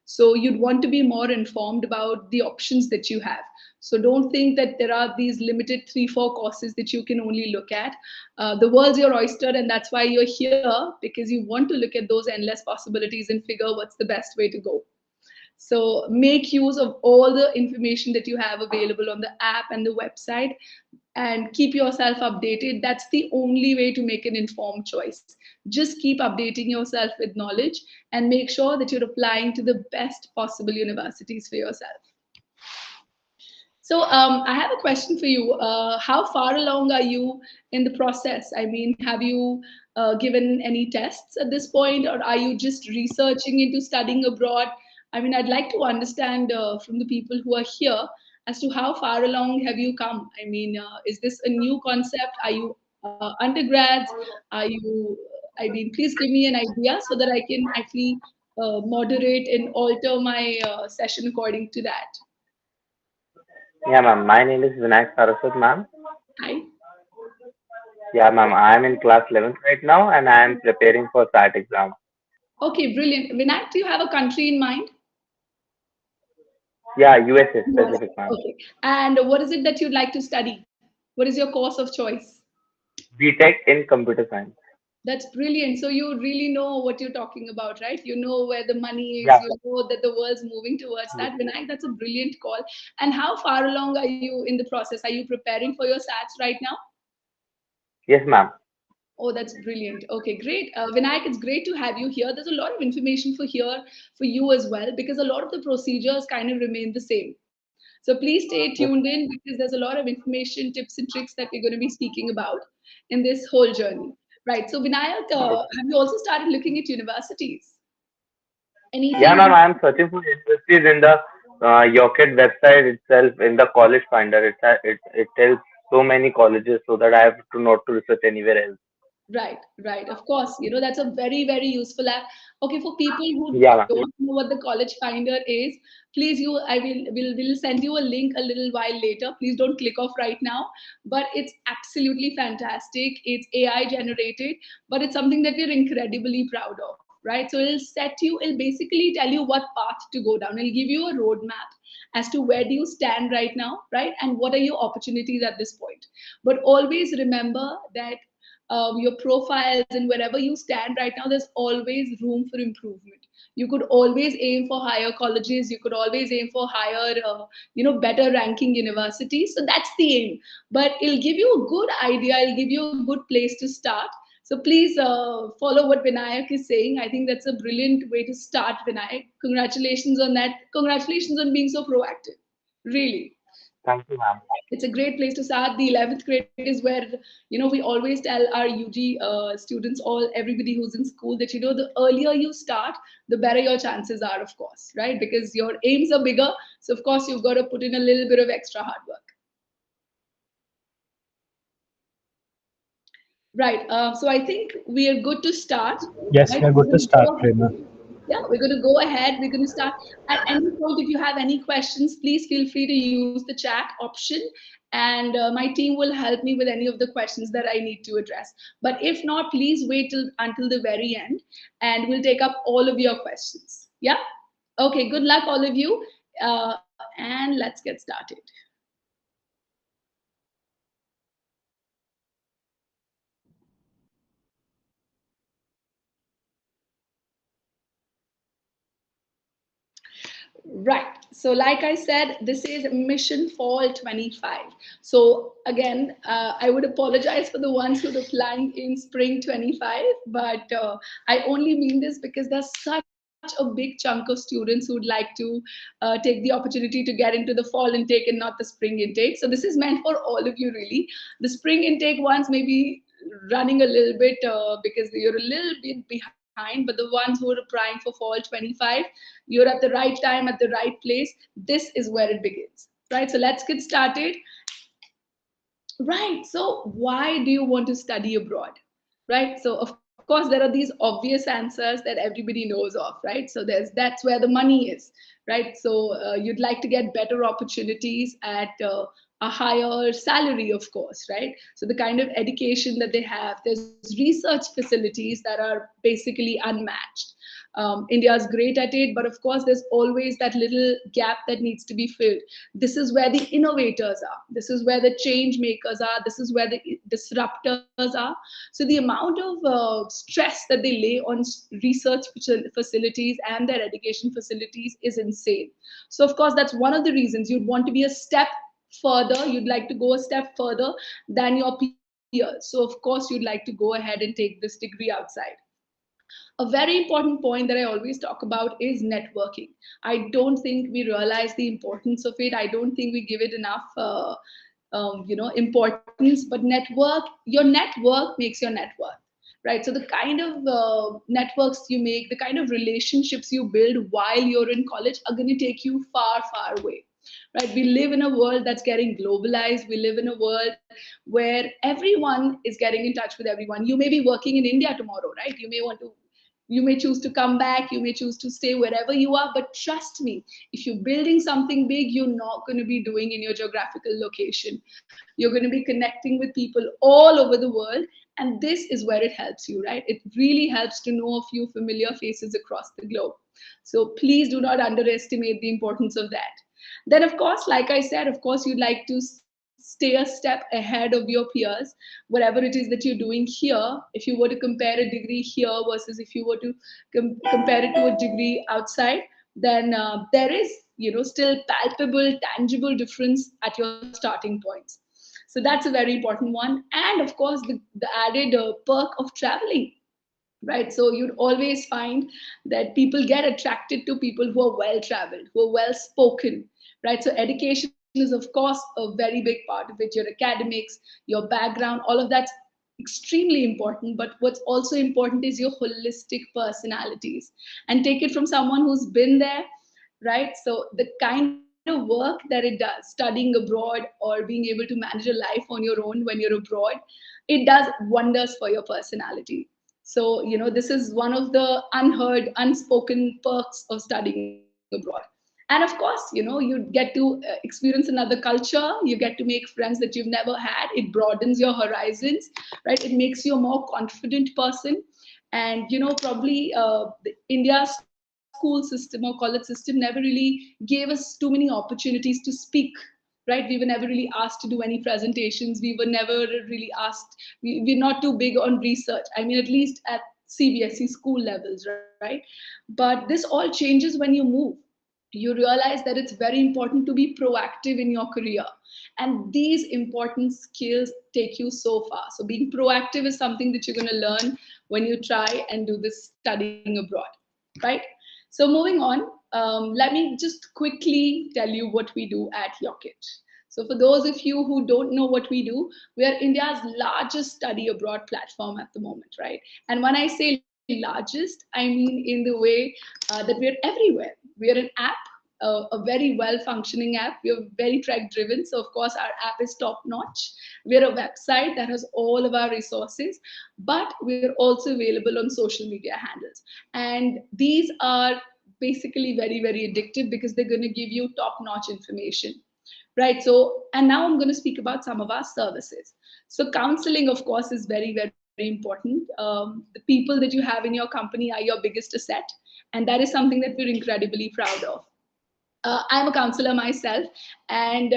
So you'd want to be more informed about the options that you have. So don't think that there are these limited 3-4 courses that you can only look at. The world's your oyster, and that's why you're here, because you want to look at those endless possibilities and figure what's the best way to go. So make use of all the information that you have available on the app and the website, and keep yourself updated. That's the only way to make an informed choice. Just keep updating yourself with knowledge and make sure that you're applying to the best possible universities for yourself. So I have a question for you. How far along are you in the process? I mean, have you given any tests at this point, or are you just researching into studying abroad? I mean, I'd like to understand from the people who are here as to how far along have you come? I mean, is this a new concept? Are you undergrads? Are you, I mean, please give me an idea so that I can actually moderate and alter my session according to that. Yeah, ma'am. My name is Vinayak Saraswat, ma'am. Hi. Yeah, ma'am. I am in class 11th right now, and I am preparing for SAT exam. Okay, brilliant. Vinayak, do you have a country in mind? Yeah, USA Yes. specific, ma'am. Okay. And what is it that you'd like to study? What is your course of choice? BTech in computer science. That's brilliant. So you really know what you're talking about, right? You know where the money is, Yeah. you know that the world's moving towards Yes, that. Vinayak, that's a brilliant call. And how far along are you in the process? Are you preparing for your SATs right now? yes, ma'am. Oh, that's brilliant. Okay, great. Vinayak, it's great to have you here. There's a lot of information for here for you as well, because a lot of the procedures kind of remain the same. So please stay tuned Yes. in, because there's a lot of information, tips, and tricks that we're going to be speaking about in this whole journey. Right. So Vinayak, Yes. have you also started looking at universities? Yeah, Anything? ma'am. I am searching for universities in the Yocket website itself in the college finder. It tells so many colleges so that I have to not to research anywhere else. Right, right. Of course, that's a very, very useful app. Okay, for people who Yeah, ma'am. don't know what the College Finder is, please I will send you a link a little while later. Please don't click off right now. But it's absolutely fantastic. It's AI generated, but it's something that we're incredibly proud of, right? So it'll basically tell you what path to go down. It'll give you a roadmap as to where do you stand right now, right? And what are your opportunities at this point. But always remember that your profiles and wherever you stand right now, there's always room for improvement. You could always aim for higher colleges. You could always aim for higher, better ranking universities. So that's the aim. But it'll give you a good idea. It'll give you a good place to start. So please follow what Vinayak is saying. I think that's a brilliant way to start, Vinayak. Congratulations on that. Congratulations on being so proactive. Really, Thank you, ma'am. it's a great place to start. The 11th grade is where we always tell our UG students, all everybody who's in school, that the earlier you start, the better your chances are, of course, right? Because your aims are bigger, so of course you've got to put in a little bit of extra hard work. Right. So I think we are good to start. Yes, Right. we are We're good to going to start, go ahead. Prerna. Yeah, we're going to go ahead. We're going to start. At any point, if you have any questions, please feel free to use the chat option, and my team will help me with any of the questions that I need to address. But if not, please wait until the very end, and we'll take up all of your questions. Yeah. Okay. Good luck, all of you. And let's get started. Right. So, like I said, this is Mission Fall 25. So, again, I would apologize for the ones who are applying in Spring 25, but I only mean this because there's such a big chunk of students who would like to take the opportunity to get into the fall intake and not the spring intake. So, this is meant for all of you, really. The spring intake ones may be running a little bit because you're a little bit behind, but the ones who are applying for fall 25, you're at the right time at the right place. This is where it begins, right? So let's get started. Right. So why do you want to study abroad? Right. So of course there are these obvious answers that everybody knows of, right? So that's where the money is, right? So you'd like to get better opportunities at a higher salary, of course, right? So the kind of education that they have, there's research facilities that are basically unmatched. India is great at it, but of course, there's always that little gap that needs to be filled. This is where the innovators are. This is where the change makers are. This is where the disruptors are. So the amount of stress that they lay on research facilities and their education facilities is insane. So of course, that's one of the reasons you'd want to be a step further. You'd like to go a step further than your peers. So of course, you'd like to go ahead and take this degree outside. A very important point that I always talk about is networking. I don't think we realize the importance of it. I don't think we give it enough importance. But your network makes your net worth, right? So the kind of networks you make, the kind of relationships you build while you're in college are going to take you far, far away, right? We live in a world that's getting globalized. We live in a world where everyone is getting in touch with everyone. You may be working in India tomorrow, right? You may choose to come back, you may choose to stay wherever you are, but trust me, if you're building something big, you're not going to be doing in your geographical location. You're going to be connecting with people all over the world, and this is where it helps you, right? It really helps to know a few familiar faces across the globe. So please do not underestimate the importance of that. Then of course, like I said, of course, you'd like to stay a step ahead of your peers, whatever it is that you're doing here. If you were to compare a degree here versus if you were to compare it to a degree outside, then there is, still palpable, tangible difference at your starting points. So that's a very important one. And of course, the added perk of traveling, right? So you'd always find that people get attracted to people who are well traveled, who are well spoken, right? So education is of course a very big part of it. Your academics, your background, all of that's extremely important. But what's also important is your holistic personalities. And take it from someone who's been there, right? So the kind of work that it does, studying abroad or being able to manage a life on your own when you're abroad, it does wonders for your personality. So, this is one of the unheard, unspoken perks of studying abroad. And of course, you get to experience another culture, you get to make friends that you've never had. It broadens your horizons, right? It makes you a more confident person. And, probably the India school system or college system never really gave us too many opportunities to speak, right? We were never really asked to do any presentations. We were never really asked, we're not too big on research. I mean, at least at CBSE school levels, right? But this all changes when you move. You realize that it's very important to be proactive in your career. And these important skills take you so far. So being proactive is something that you're going to learn when you try and do this studying abroad, right? So moving on, let me just quickly tell you what we do at Yocket. So for those of you who don't know what we do, we are India's largest study abroad platform at the moment, right? And when I say largest, I mean in the way that we're everywhere. We are an app, a very well functioning app. We are very track driven. So, of course, our app is top notch. We're a website that has all of our resources, but we're also available on social media handles. And these are basically very, very addictive because they're going to give you top notch information. Right. So, and now I'm going to speak about some of our services. So, counseling, of course, is very, very important. The people that you have in your company are your biggest asset. And that is something that we're incredibly proud of. I'm a counselor myself, and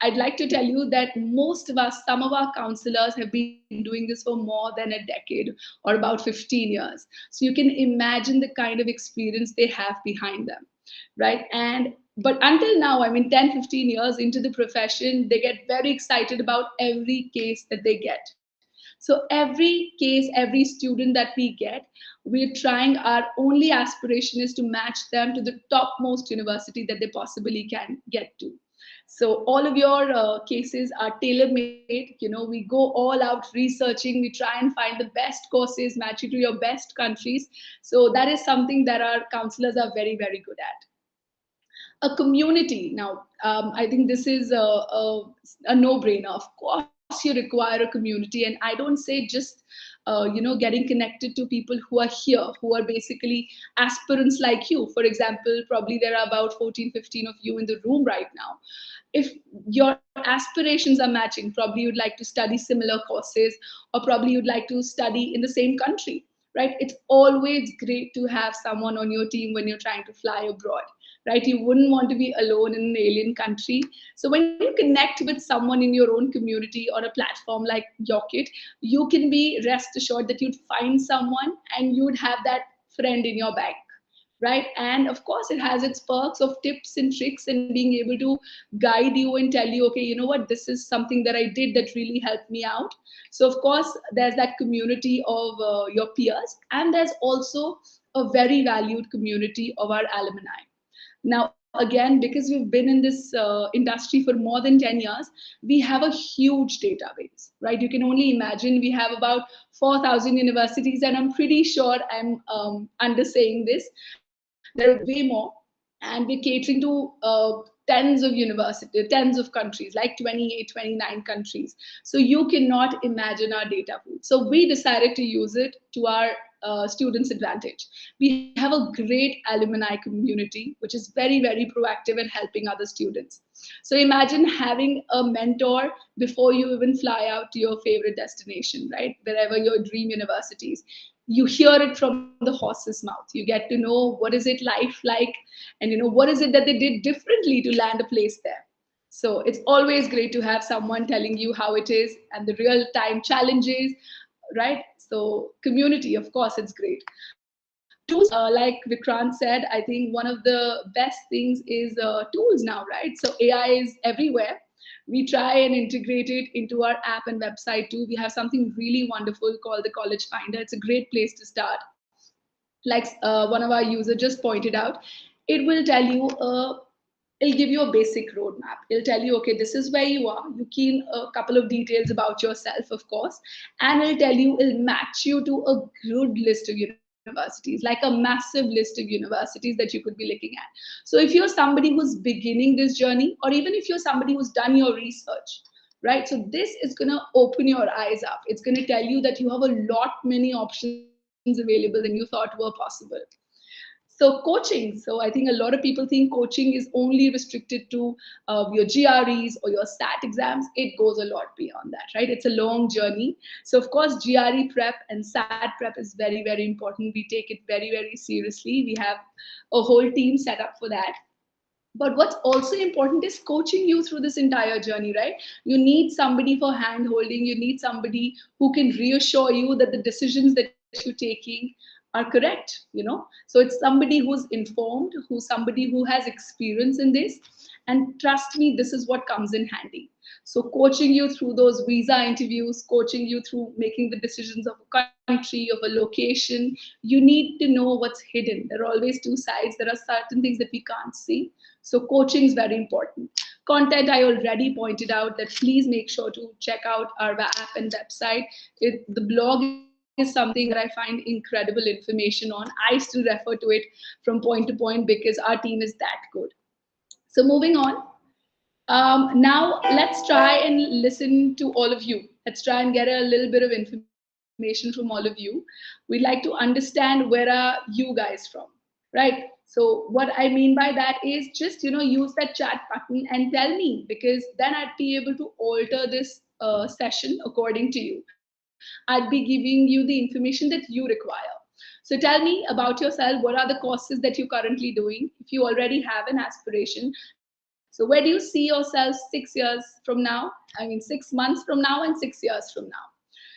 I'd like to tell you that most of us, some of our counselors have been doing this for more than a decade or about 15 years. So you can imagine the kind of experience they have behind them, right? And but until now, I mean, 10, 15 years into the profession, they get very excited about every case that they get. So every case, every student that we get, we're trying, our only aspiration is to match them to the topmost university that they possibly can get to. So all of your cases are tailor made. We go all out researching. We try and find the best courses, match you to your best countries. So that is something that our counselors are very, very good at. A community. Now, I think this is a no-brainer. Of course, you require a community, and I don't say just getting connected to people who are here, who are basically aspirants like you. For example, probably there are about 14, 15 of you in the room right now. If your aspirations are matching, probably you'd like to study similar courses, or probably you'd like to study in the same country, right? It's always great to have someone on your team when you're trying to fly abroad, right? You wouldn't want to be alone in an alien country. So when you connect with someone in your own community or a platform like Yockit, you can be rest assured that you'd find someone and you'd have that friend in your bank, right? And of course, it has its perks of tips and tricks and being able to guide you and tell you, okay, you know what, this is something that I did that really helped me out. So of course, there's that community of your peers, and there's also a very valued community of our alumni. Now, again, because we've been in this industry for more than 10 years, we have a huge database, right? You can only imagine we have about 4,000 universities, and I'm pretty sure I'm undersaying this. There are way more, and we're catering to tens of universities, tens of countries, like 28, 29 countries. So you cannot imagine our data pool. So we decided to use it to our students' advantage. We have a great alumni community, which is very, very proactive in helping other students. So imagine having a mentor before you even fly out to your favorite destination, right? Wherever your dream universities. You hear it from the horse's mouth. You get to know what is it life like, and what is it that they did differently to land a place there. So it's always great to have someone telling you how it is and the real time challenges, right? So community, of course, it's great. Tools, like Vikrant said, I think one of the best things is tools now, right? So AI is everywhere. We try and integrate it into our app and website too. We have something really wonderful called the College Finder. It's a great place to start. Like one of our users just pointed out, it will tell you it'll give you a basic roadmap. It'll tell you, okay, this is where you are. You key in a couple of details about yourself, of course, and it'll tell you, it'll match you to a good list of universities, like a massive list of universities that you could be looking at. So if you're somebody who's beginning this journey, or even if you're somebody who's done your research, right? So this is going to open your eyes up. It's going to tell you that you have a lot many options available than you thought were possible. So coaching. So I think a lot of people think coaching is only restricted to your GREs or your SAT exams. It goes a lot beyond that, right? It's a long journey. So of course, GRE prep and SAT prep is very, very important. We take it very, very seriously. We have a whole team set up for that. But what's also important is coaching you through this entire journey, right? You need somebody for hand holding. You need somebody who can reassure you that the decisions that you're taking are correct. So it's somebody who's informed, who's somebody who has experience in this. And trust me, this is what comes in handy. So coaching you through those visa interviews, coaching you through making the decisions of a country, of a location. You need to know what's hidden. There are always two sides. There are certain things that we can't see. So coaching is very important. Content, I already pointed out that please make sure to check out our app and website. The blog is something that I find incredible information on. I still refer to it from point to point because our team is that good. So moving on. Now let's try and listen to all of you. Let's try and get a little bit of information from all of you. We'd like to understand where are you guys from, right? So what I mean by that is just use that chat button and tell me, because then I'd be able to alter this session according to you. I'd be giving you the information that you require. So tell me about yourself. What are the courses that you're currently doing? If you already have an aspiration, so where do you see yourself 6 years from now? I mean, 6 months from now and 6 years from now.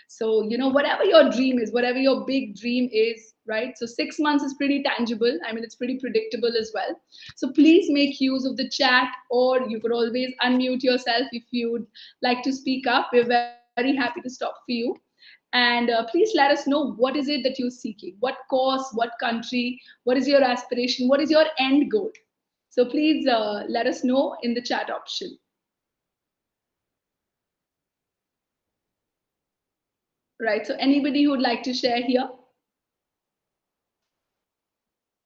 So, whatever your dream is, whatever your big dream is, right? So 6 months is pretty tangible. I mean, it's pretty predictable as well. So please make use of the chat, or you could always unmute yourself if you'd like to speak up. We're very happy to stop for you. And please let us know, what is it that you're seeking? What course, what country, what is your aspiration? What is your end goal? So please let us know in the chat option. Right. So anybody who would like to share here?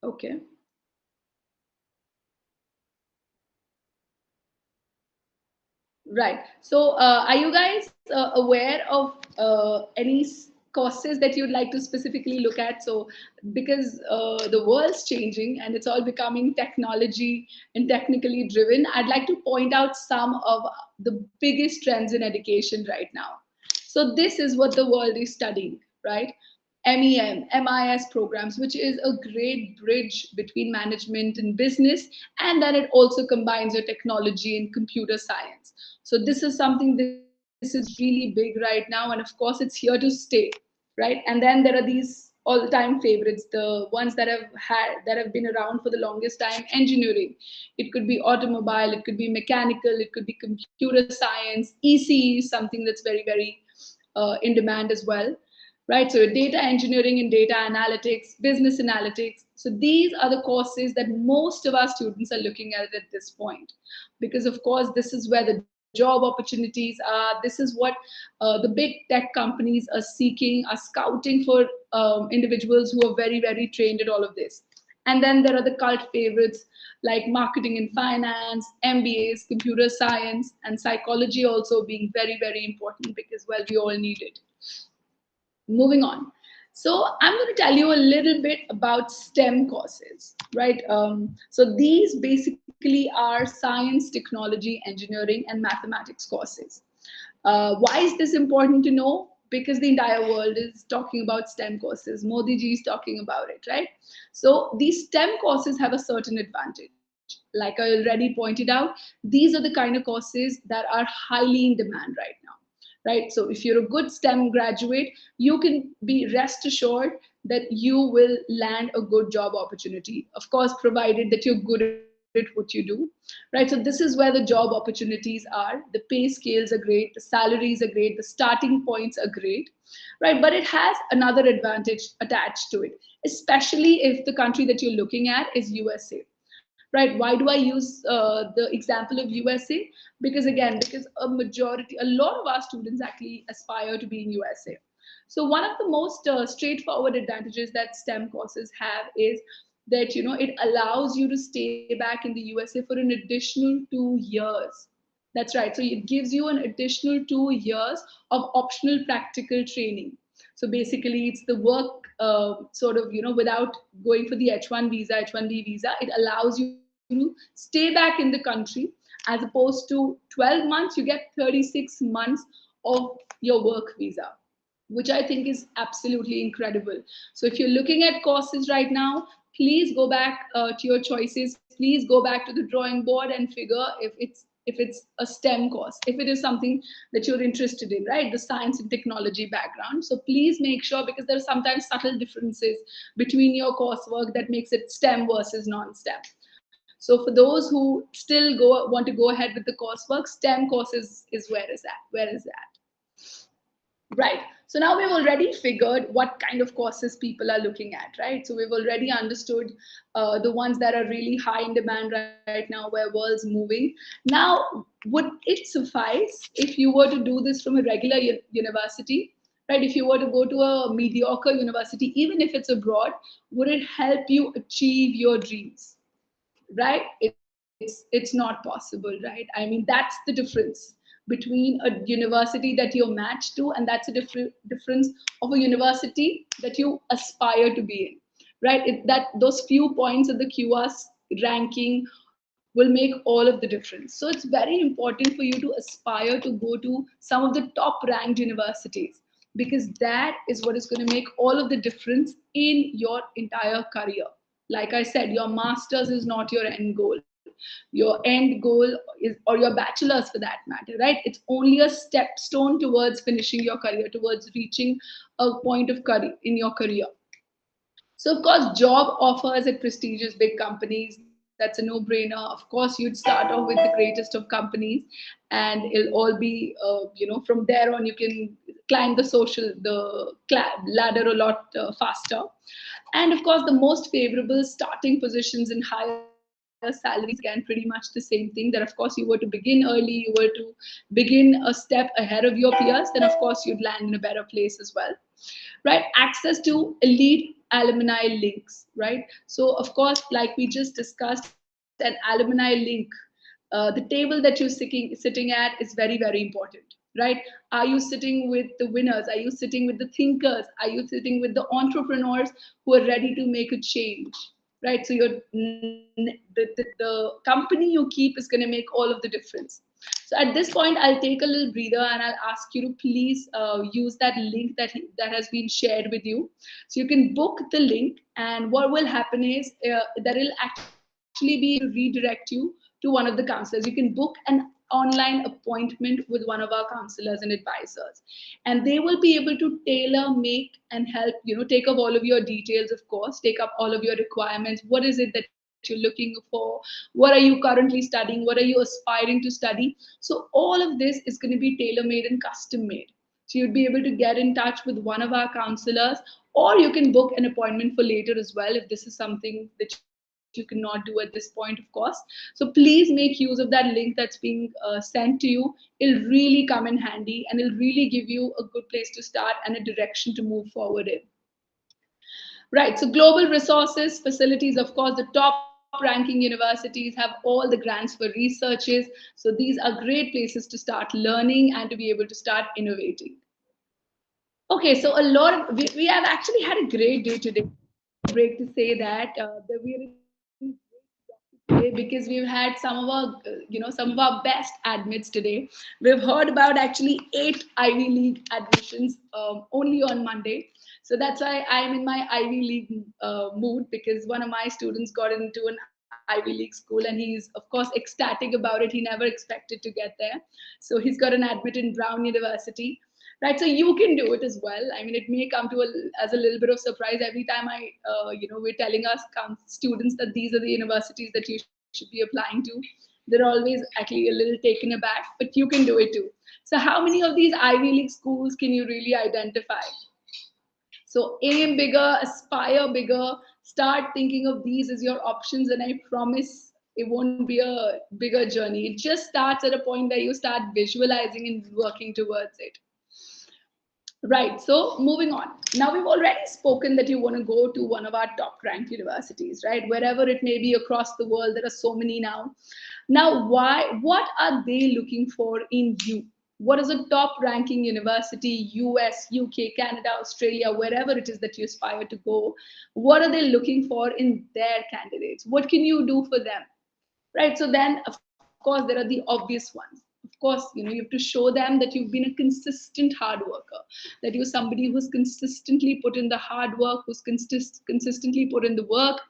Okay. Right. So are you guys aware of any courses that you'd like to specifically look at? So because the world's changing and it's all becoming technology and technically driven, I'd like to point out some of the biggest trends in education right now. So this is what the world is studying, right? MIS programs, which is a great bridge between management and business. And then it also combines your technology and computer science. So this is something, this is really big right now. And of course, it's here to stay, right? And then there are these all-time favorites, the ones that have been around for the longest time: engineering. It could be automobile, it could be mechanical, it could be computer science. ECE is something that's very, very in demand as well, right? So data engineering and data analytics, business analytics. So these are the courses that most of our students are looking at this point, because of course this is where the job opportunities are. This is what the big tech companies are seeking, are scouting for individuals who are very, very trained at all of this. And then there are the cult favorites like marketing and finance, MBAs, computer science, and psychology also being very, very important, because, well, we all need it. Moving on. So I'm going to tell you a little bit about STEM courses, right? So these basically are science, technology, engineering, and mathematics courses. Why is this important to know? Because the entire world is talking about STEM courses. Modi ji is talking about it, right? So these STEM courses have a certain advantage. Like I already pointed out, these are the kind of courses that are highly in demand right now, right? So if you're a good STEM graduate, you can be rest assured that you will land a good job opportunity. Of course, provided that you're good at what you do, right? So this is where the job opportunities are. The pay scales are great, the salaries are great, the starting points are great, right? But it has another advantage attached to it, especially if the country that you're looking at is USA, right? Why do I use the example of USA? Because again, because a lot of our students actually aspire to be in USA. So one of the most straightforward advantages that STEM courses have is that, it allows you to stay back in the USA for an additional 2 years. That's right. So it gives you an additional 2 years of optional practical training. So basically, it's the work sort of, without going for the H1 visa, H1B visa, it allows you to stay back in the country. As opposed to 12 months, you get 36 months of your work visa, which I think is absolutely incredible. So if you're looking at courses right now, please go back to your choices. Please go back to the drawing board and figure if it's a STEM course, if it is something that you're interested in, right? The science and technology background. So please make sure, because there are sometimes subtle differences between your coursework that makes it STEM versus non-STEM. So for those who still want to go ahead with the coursework, STEM courses is where is that. Right. So now we've already figured what kind of courses people are looking at, right? So we've already understood the ones that are really high in demand right now, where world's moving. Now, would it suffice if you were to do this from a regular university, right? If you were to go to a mediocre university, even if it's abroad, would it help you achieve your dreams? Right? It's not possible, right? I mean, that's the difference between a university that you're matched to, and that's a difference of a university that you aspire to be in, right? That those few points of the QS ranking will make all of the difference. So it's very important for you to aspire to go to some of the top ranked universities, because that is what is going to make all of the difference in your entire career. Like I said, your master's is not your end goal. Your end goal is, or your bachelor's for that matter, right? It's only a stepstone towards finishing your career, towards reaching a point of career in your career. So, of course, job offers at prestigious big companies, that's a no-brainer. Of course, you'd start off with the greatest of companies, and it'll all be, from there on, you can climb the ladder a lot faster. And of course, the most favorable starting positions and higher salaries, again, pretty much the same thing. That, of course, you were to begin early, you were to begin a step ahead of your peers, then, of course, you'd land in a better place as well, right? Access to elite alumni links, right? So of course, like we just discussed, an alumni link, the table that you're sitting at is very, very important, right? Are you sitting with the winners? Are you sitting with the thinkers? Are you sitting with the entrepreneurs who are ready to make a change, right? So the company you keep is going to make all of the difference. So at this point, I'll take a little breather and I'll ask you to please use that link that has been shared with you. So you can book the link, and what will happen is that it'll actually be able to redirect you to one of the counselors. You can book an online appointment with one of our counselors and advisors, and they will be able to tailor make and help, take up all of your details, of course, take up all of your requirements. What is it that you're looking for? What are you currently studying? What are you aspiring to study? So all of this is going to be tailor made and custom made. So you'd be able to get in touch with one of our counselors, or you can book an appointment for later as well if this is something that you cannot do at this point, of course. So please make use of that link that's being sent to you. It'll really come in handy, and it'll really give you a good place to start and a direction to move forward in. Right, so global resources, facilities, of course, the top ranking universities have all the grants for researches. So these are great places to start learning and to be able to start innovating. Okay, so we have actually had a great day today. Break to say that we're in today because we've had some of our best admits today. We've heard about actually 8 Ivy League admissions only on Monday. So that's why I'm in my Ivy League mood, because one of my students got into an Ivy League school and he's, of course, ecstatic about it. He never expected to get there. So he's got an admit in Brown University. Right, so you can do it as well. I mean, it may come to as a little bit of surprise every time we're telling us students that these are the universities that you should be applying to. They're always actually a little taken aback, but you can do it too. So how many of these Ivy League schools can you really identify? So aim bigger, aspire bigger, start thinking of these as your options, and I promise it won't be a bigger journey. It just starts at a point where you start visualizing and working towards it. Right, so moving on. Now, we've already spoken that you want to go to one of our top ranked universities, right? Wherever it may be across the world, there are so many now. Now, what are they looking for in you? What is a top ranking university, US, UK, Canada, Australia, wherever it is that you aspire to go? What are they looking for in their candidates? What can you do for them? Right, so then of course there are the obvious ones. Of course, you have to show them that you've been a consistent hard worker, that you're somebody who's consistently put in the hard work, who's consistently put in the work,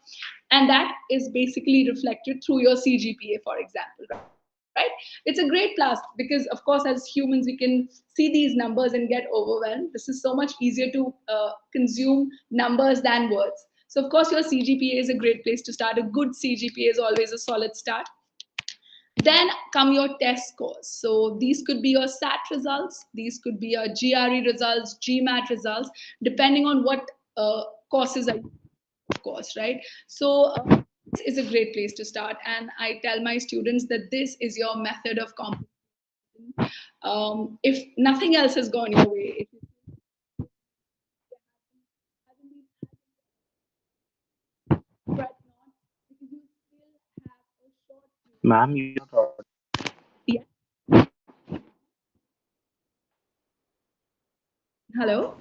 and that is basically reflected through your CGPA, for example, right? It's a great plus because, of course, as humans we can see these numbers and get overwhelmed. This is so much easier to consume numbers than words. So of course your CGPA is a great place to start. A good CGPA is always a solid start. Then come your test scores. So these could be your SAT results, these could be your GRE results, GMAT results, depending on what courses are, of course, right? So this is a great place to start, and I tell my students that this is your method of competition. If nothing else has gone your way, if you haven't been but not, because you still have a short period. Ma'am, you're not audible. Yeah. Hello.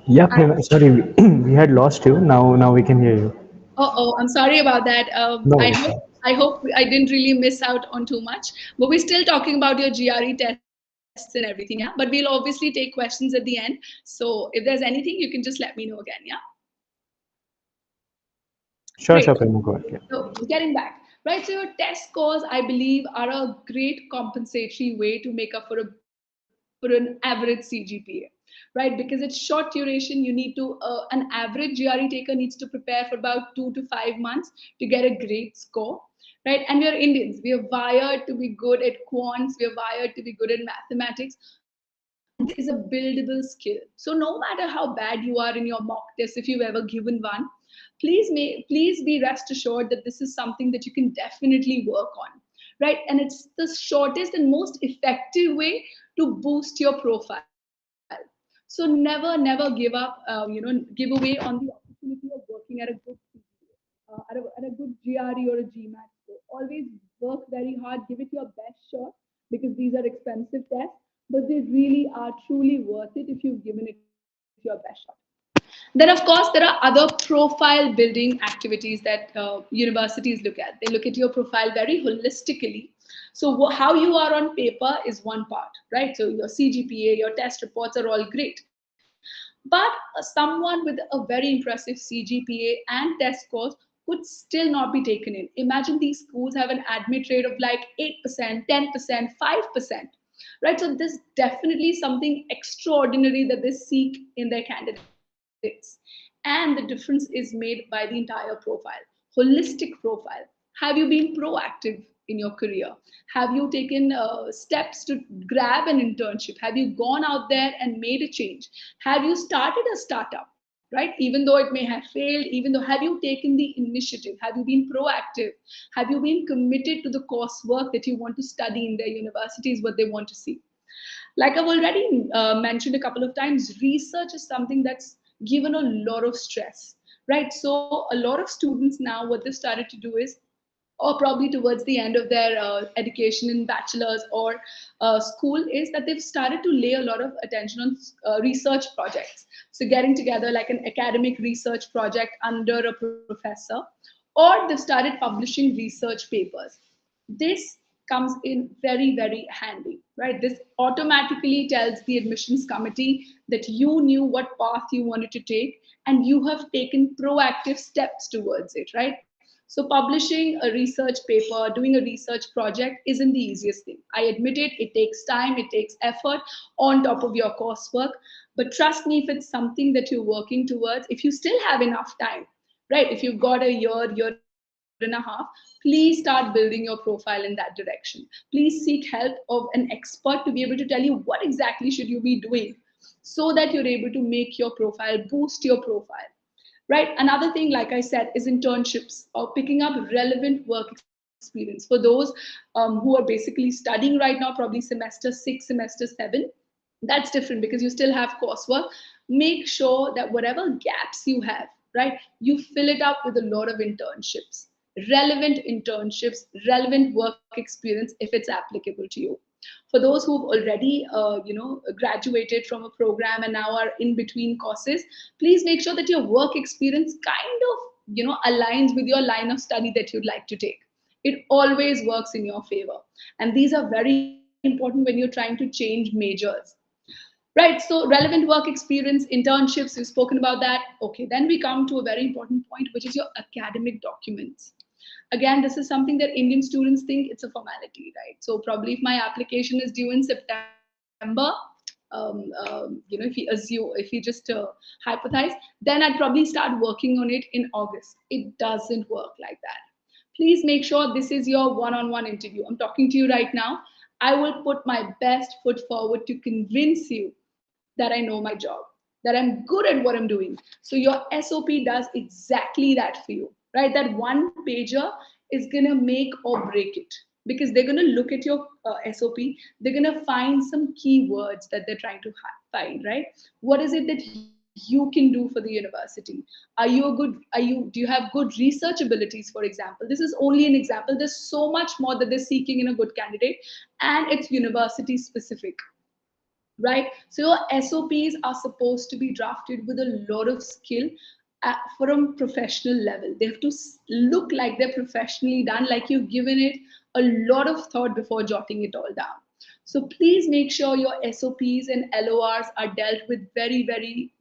Yeah, I, sorry, we had lost you. Now we can hear you. oh, I'm sorry about that. No I worries. hope I hope I didn't really miss out on too much. But we're still talking about your GRE tests and everything, yeah. But we'll obviously take questions at the end. So if there's anything, you can just let me know again, yeah. Sure, Great. sure, Prema, go ahead. Yeah. So getting back, right? So your test scores, I believe, are a great compensatory way to make up for an average CGPA, right? Because it's short duration. You need to an average GRE taker needs to prepare for about 2 to 5 months to get a great score, right? And we are Indians. We are wired to be good at quants. We are wired to be good at mathematics. So this is a buildable skill. So no matter how bad you are in your mock test, if you've ever given one, please be rest assured that this is something that you can definitely work on, right? And it's the shortest and most effective way to boost your profile. So never give up, give away on the opportunity of working at a good CGPA, at a good GRE or a GMAT score. Always work very hard, give it your best shot, because these are expensive tests, but they really are truly worth it if you've given it your best shot. Then, of course, there are other profile building activities that universities look at. They look at your profile very holistically. So how you are on paper is one part, right? So your CGPA, your test reports are all great. But someone with a very impressive CGPA and test scores could still not be taken in. Imagine these schools have an admit rate of like 8%, 10%, 5%, right? So this definitely something extraordinary that they seek in their candidates. And the difference is made by the entire profile, holistic profile. Have you been proactive in your career? Have you taken steps to grab an internship? Have you gone out there and made a change? Have you started a startup, right? Even though it may have failed, even though, have you taken the initiative? Have you been proactive? Have you been committed to the coursework that you want to study in their universities, what they want to see? Like I've already mentioned a couple of times, research is something that's given a lot of stress, right? So a lot of students now, what they've started to do is, or probably towards the end of their education in bachelor's or school, is that they've started to lay a lot of attention on research projects. So getting together like an academic research project under a professor, or they've started publishing research papers. This comes in very, very handy, right? This automatically tells the admissions committee that you knew what path you wanted to take and you have taken proactive steps towards it, right? So publishing a research paper, doing a research project isn't the easiest thing. I admit it, it takes time, it takes effort on top of your coursework. But trust me, if it's something that you're working towards, if you still have enough time, right? If you've got a year and a half, please start building your profile in that direction. Please seek help of an expert to be able to tell you what exactly should you be doing so that you're able to make your profile, boost your profile. Right? Another thing, like I said, is internships or picking up relevant work experience for those who are basically studying right now, probably semester 6, semester 7. That's different because you still have coursework. Make sure that whatever gaps you have, right, you fill it up with a lot of internships, internships, relevant work experience if it's applicable to you. For those who've already graduated from a program and now are in between courses, please make sure that your work experience kind of aligns with your line of study that you'd like to take. It always works in your favor, and these are very important when you're trying to change majors. Right, so relevant work experience, internships, we've spoken about that. Okay, then we come to a very important point, which is your academic documents. Again, this is something that Indian students think it's a formality, right? So probably if my application is due in September, if we assume, if we just hypothesize, then I'd probably start working on it in August. It doesn't work like that. Please make sure this is your one-on-one interview. I'm talking to you right now. I will put my best foot forward to convince you that I know my job, that I'm good at what I'm doing. So your SOP does exactly that for you, right? That one pager is going to make or break it because they're going to look at your SOP. They're going to find some keywords that they're trying to find, right? What is it that you can do for the university? Are you a good, do you have good research abilities, for example? This is only an example. There's so much more that they're seeking in a good candidate, and it's university specific, right? So your SOPs are supposed to be drafted with a lot of skill from professional level. They have to look like they're professionally done, like you've given it a lot of thought before jotting it all down. So please make sure your SOPs and LORs are dealt with very, very,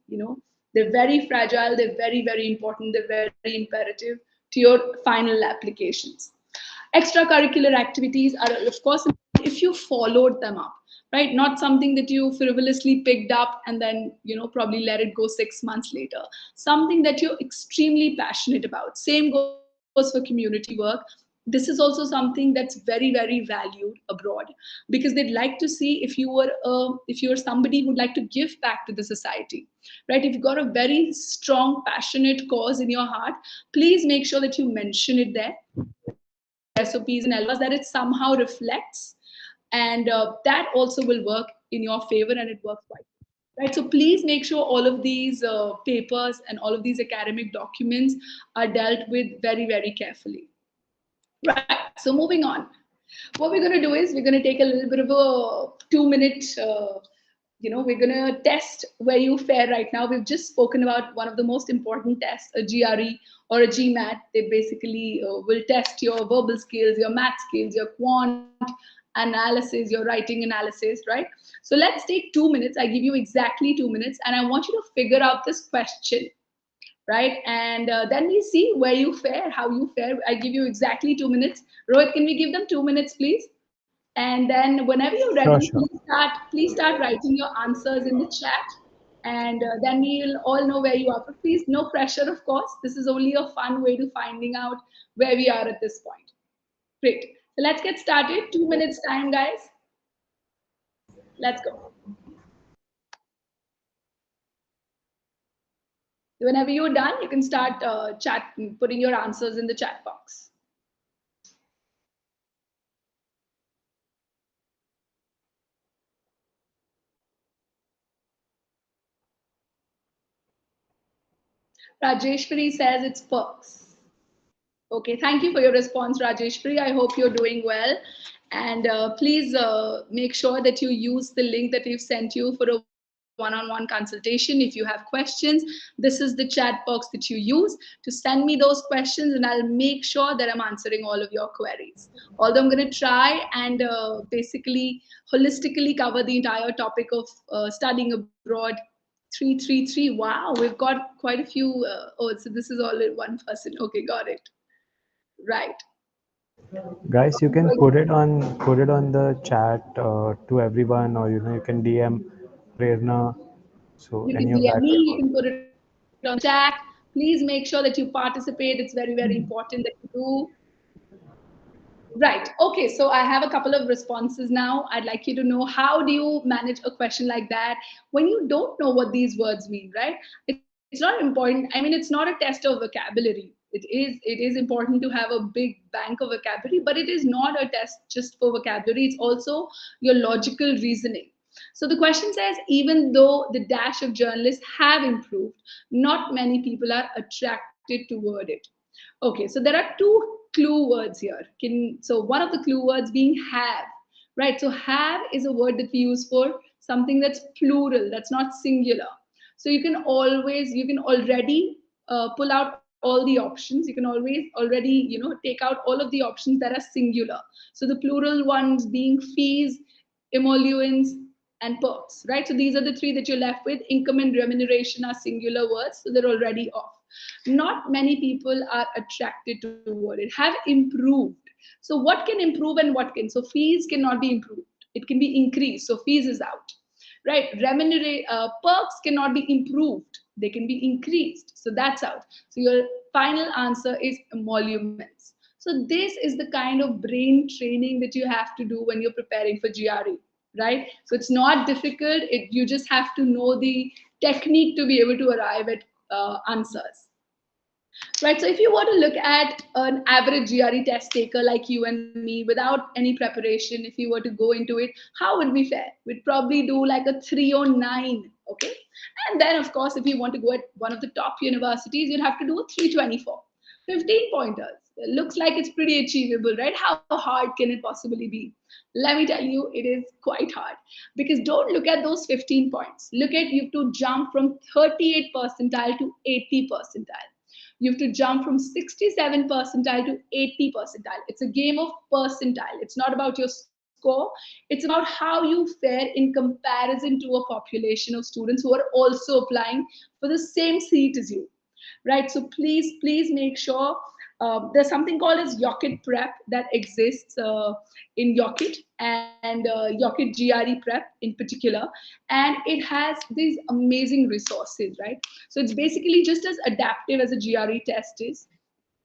they're very fragile, they're very, very important, they're very imperative to your final applications. Extracurricular activities are, of course, if you followed them up, right? Not something that you frivolously picked up and then, probably let it go 6 months later. Something that you're extremely passionate about. Same goes for community work. This is also something that's very, very valued abroad because they'd like to see if you're somebody who'd like to give back to the society, right? If you've got a very strong, passionate cause in your heart, please make sure that you mention it there in your SOPs and LORs, that it somehow reflects, and that also will work in your favor, and it works quite well, right? So please make sure all of these papers and all of these academic documents are dealt with very, very carefully. Right, so moving on. What we're going to do is we're going to take a little bit of a 2-minute we're going to test where you fare right now. We've just spoken about one of the most important tests, a GRE or a GMAT. They basically will test your verbal skills, your math skills, your quant analysis, your writing analysis, right? So let's take 2 minutes. I give you exactly 2 minutes, and I want you to figure out this question, right? And then we see where you fare, how you fare. I give you exactly 2 minutes. Rohit, can we give them 2 minutes, please? And then whenever you're ready, Sure, sure. please start writing your answers in the chat, and then we'll all know where you are. But please, no pressure, of course. This is only a fun way to finding out where we are at this point. Great. So let's get started. 2 minutes time, guys. Let's go. Whenever you're done, you can start putting your answers in the chat box. Rajeshwari says it's perks. Okay, thank you for your response, Rajeshwari. I hope you're doing well. And please make sure that you use the link that we've sent you for a one-on-one consultation. If you have questions, this is the chat box that you use to send me those questions, and I'll make sure that I'm answering all of your queries. Although I'm going to try and basically holistically cover the entire topic of studying abroad. 333. Wow, we've got quite a few. Oh, so this is all in one person. Okay, got it. Right. Guys, you can put it on the chat to everyone, or you can DM Prerna. So You any can of DM that me, will you work. can put it on the chat. Please make sure that you participate. It's very, very important that you do. Right. Okay. So I have a couple of responses now. I'd like you to know, how do you manage a question like that when you don't know what these words mean, right? It's not important. I mean, it's not a test of vocabulary. It is important to have a big bank of vocabulary, but it is not a test just for vocabulary. It's also your logical reasoning. So the question says, even though the dash of journalists have improved, not many people are attracted toward it. Okay, so there are two clue words here. So one of the clue words being have, right? So have is a word that we use for something that's plural, that's not singular. So you can already pull out all the options. You can already, take out all of the options that are singular. So the plural ones being fees, emoluments, and perks, right? So these are the three that you're left with. Income and remuneration are singular words, so they're already off. Not many people are attracted toward it, have improved. So what can improve and what can? So fees cannot be improved. It can be increased. So fees is out, right? Perks cannot be improved. They can be increased. So that's out. So your final answer is emoluments. So this is the kind of brain training that you have to do when you're preparing for GRE, right? So it's not difficult. You just have to know the technique to be able to arrive at answers. Right, so if you were to look at an average GRE test taker like you and me without any preparation, if you were to go into it, how would we fare? We'd probably do like a 309, okay? And then, of course, if you want to go at one of the top universities, you'd have to do a 324. 15 pointers. It looks like it's pretty achievable, right? How hard can it possibly be? Let me tell you, it is quite hard. Because don't look at those 15 points. Look at, you have to jump from 38 percentile to 80 percentile. You have to jump from 67 percentile to 80 percentile. It's a game of percentile. It's not about your score. It's about how you fare in comparison to a population of students who are also applying for the same seat as you, right? So please make sure there's something called as Yocket Prep that exists in Yocket, and Yocket GRE Prep in particular, and it has these amazing resources, right? So it's basically just as adaptive as a GRE test is.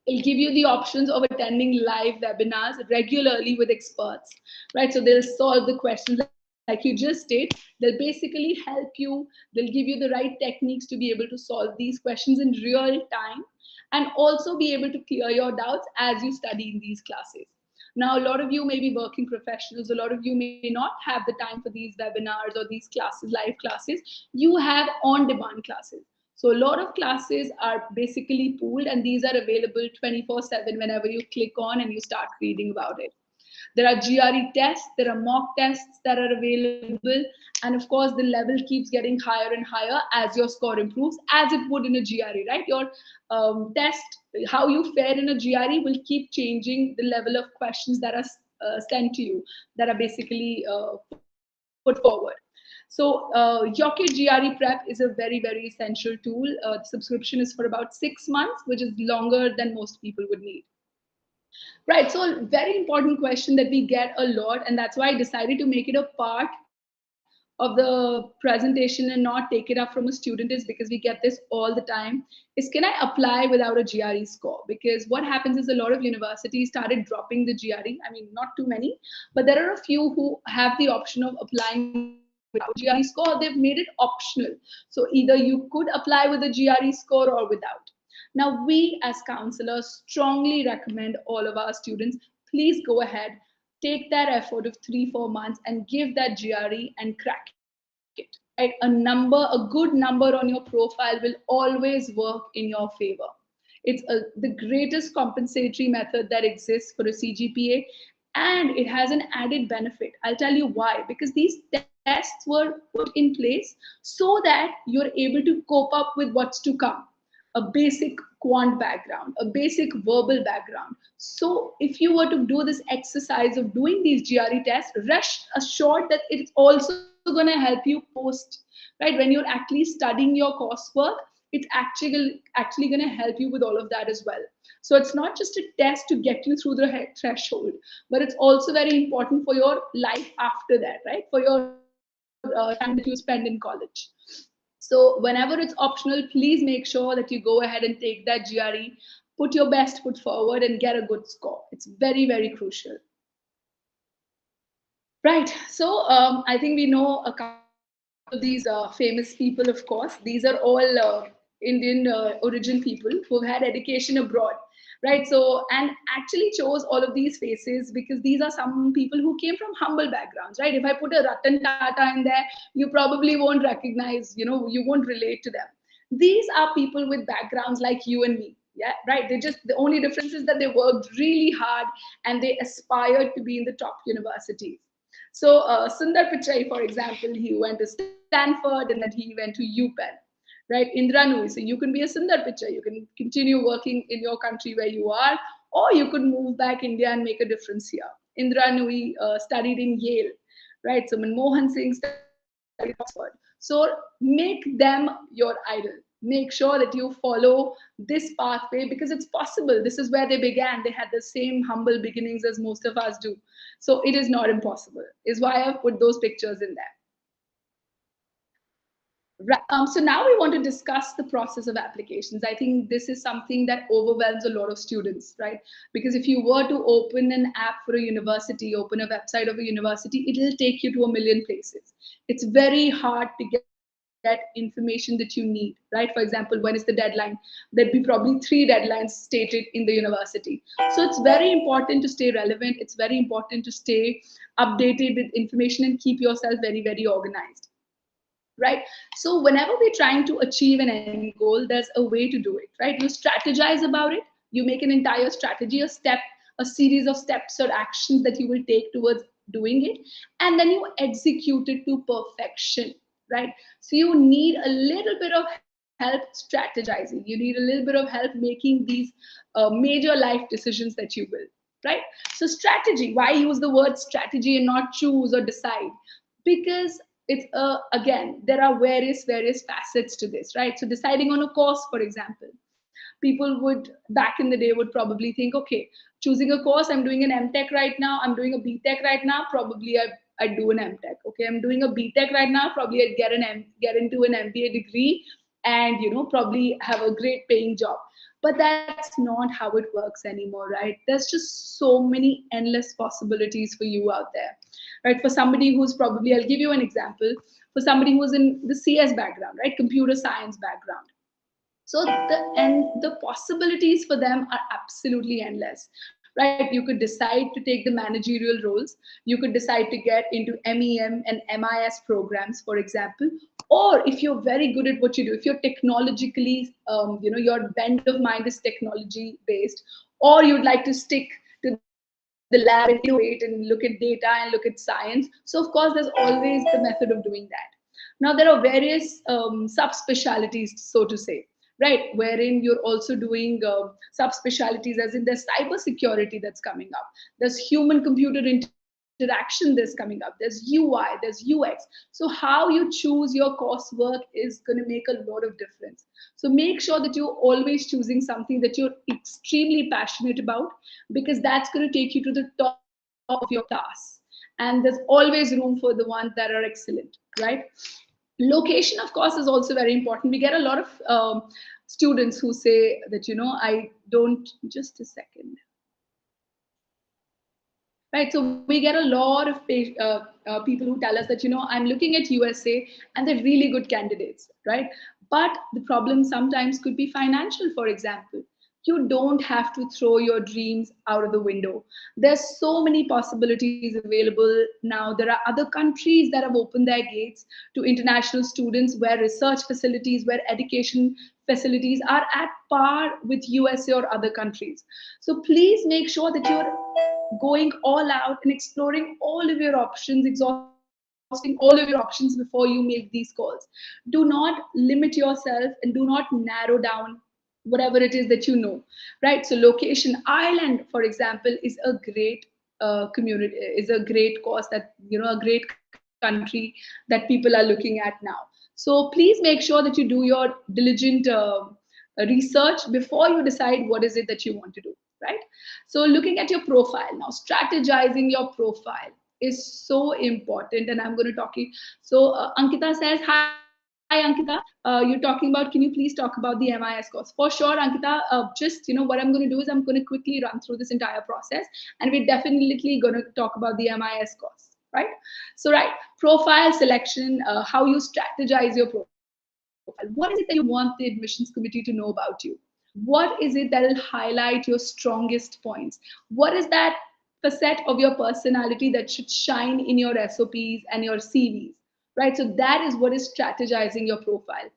It'll give you the options of attending live webinars regularly with experts, right? So they'll solve the questions like you just did. They'll basically help you. They'll give you the right techniques to be able to solve these questions in real time, and also be able to clear your doubts as you study in these classes. Now, a lot of you may be working professionals. A lot of you may not have the time for these webinars or these classes, live classes. You have on-demand classes. So a lot of classes are basically pooled, and these are available 24/7 whenever you click on and you start reading about it. There are GRE tests, there are mock tests that are available, and of course, the level keeps getting higher and higher as your score improves, as it would in a GRE, right? Your test, how you fare in a GRE will keep changing the level of questions that are sent to you, that are basically put forward. So Yocket GRE Prep is a very, very essential tool. The subscription is for about 6 months, which is longer than most people would need. Right, so very important question that we get a lot, and that's why I decided to make it a part of the presentation and not take it up from a student, is because we get this all the time, is can I apply without a GRE score? Because what happens is a lot of universities started dropping the GRE. I mean, not too many, but there are a few who have the option of applying without GRE score. They've made it optional. So either you could apply with a GRE score or without. Now, we as counselors strongly recommend all of our students, please go ahead, take that effort of 3-4 months and give that GRE and crack it. Right? A good number on your profile will always work in your favor. The greatest compensatory method that exists for a CGPA, and it has an added benefit. I'll tell you why. Because these tests were put in place so that you're able to cope up with what's to come, a basic quant background, a basic verbal background. So if you were to do this exercise of doing these GRE tests, rest assured that it's also going to help you post, right? When you're actually studying your coursework, it's actually going to help you with all of that as well. So it's not just a test to get you through the threshold, but it's also very important for your life after that, right? For your time that you spend in college. So whenever it's optional, please make sure that you go ahead and take that GRE, put your best foot forward and get a good score. It's very, very crucial. Right. So I think we know a couple of these famous people, of course. These are all Indian origin people who've had education abroad. Right. So, and actually chose all of these faces because these are some people who came from humble backgrounds, right? If I put a Ratan Tata in there, you probably won't recognize, you won't relate to them. These are people with backgrounds like you and me. Yeah, right. The only difference is that they worked really hard and they aspired to be in the top universities. So Sundar Pichai, for example, he went to Stanford and then he went to UPenn, right? Indra Nui. So you can be a Sundar Pichai. You can continue working in your country where you are, or you could move back India and make a difference here. Indra Nui studied in Yale, right? So Manmohan Singh studied in Oxford. So make them your idol. Make sure that you follow this pathway because it's possible. This is where they began. They had the same humble beginnings as most of us do. So it is not impossible, is why I've put those pictures in there. Right. So now we want to discuss the process of applications. I think this is something that overwhelms a lot of students, right? Because if you were to open an app for a university, open a website of a university, it'll take you to a million places. It's very hard to get information that you need, right? For example, when is the deadline? There'd be probably 3 deadlines stated in the university. So it's very important to stay relevant. It's very important to stay updated with information and keep yourself very, very organized. Right. So whenever we're trying to achieve an end goal, there's a way to do it, right? You strategize about it, you make an entire strategy, a series of steps or actions that you will take towards doing it, and then you execute it to perfection, right? So you need a little bit of help strategizing. You need a little bit of help making these major life decisions that you will, right? So strategy, why use the word strategy and not choose or decide? Because it's again, there are various facets to this, right? So deciding on a course, for example, people would back in the day would probably think, okay, choosing a course, I'm doing an MTech right now, I'm doing a BTech right now, probably I'd do an MTech. Okay, I'm doing a BTech right now, probably I'd get into an MBA degree and probably have a great paying job. But that's not how it works anymore, right? There's just so many endless possibilities for you out there, right? For somebody who's probably, I'll give you an example, for somebody who's in the CS background, right, computer science background, so the possibilities for them are absolutely endless, right? You could decide to take the managerial roles, you could decide to get into MEM and MIS programs, for example. Or if you're very good at what you do, if you're technologically your bend of mind is technology based, or you'd like to stick to the lab and innovate and look at data and look at science. So of course, there's always the method of doing that. Now there are various subspecialties, so to say, right? Wherein you're also doing subspecialties, as in there's cybersecurity that's coming up, there's human-computer interaction that's coming up, there's UI, there's UX. So how you choose your coursework is going to make a lot of difference. So make sure that you're always choosing something that you're extremely passionate about, because that's going to take you to the top of your class. And there's always room for the ones that are excellent, right? Location, of course, is also very important. We get a lot of students who say that, I don't, just a second. Right, so we get a lot of people who tell us that, I'm looking at USA and they're really good candidates, right? But the problem sometimes could be financial, for example. You don't have to throw your dreams out of the window. There's so many possibilities available now. There are other countries that have opened their gates to international students, where research facilities, where education facilities are at par with USA or other countries. So please make sure that you're going all out and exploring all of your options, exhausting all of your options before you make these calls. Do not limit yourself and do not narrow down whatever it is that you know, right? So location, Ireland, for example, is a great community, is a great course, that, a great country that people are looking at now. So please make sure that you do your diligent research before you decide what is it that you want to do, right? So looking at your profile now, strategizing your profile is so important, and I'm going to talk you. So Ankita says, hi Ankita, you're talking about, can you please talk about the MIS course? For sure, Ankita. Just, what I'm going to do is I'm going to quickly run through this entire process, and we're definitely going to talk about the MIS course, right? So right, profile selection, how you strategize your profile. What is it that you want the admissions committee to know about you? What is it that will highlight your strongest points? What is that facet of your personality that should shine in your SOPs and your CVs, right? So that is what is strategizing your profile.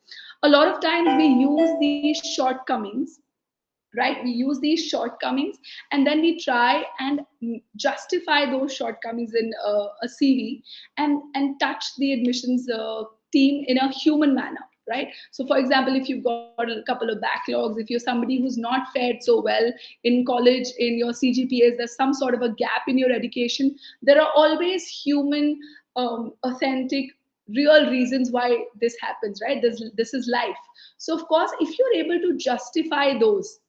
A lot of times we use these shortcomings, right? We use these shortcomings, and then we try and justify those shortcomings in a CV, and touch the admissions team in a human manner, right? So for example, if you've got a couple of backlogs, if you're somebody who's not fared so well in college, in your CGPAs, there's some sort of a gap in your education, there are always human, authentic, real reasons why this happens, right? This is life. So of course, if you're able to justify those,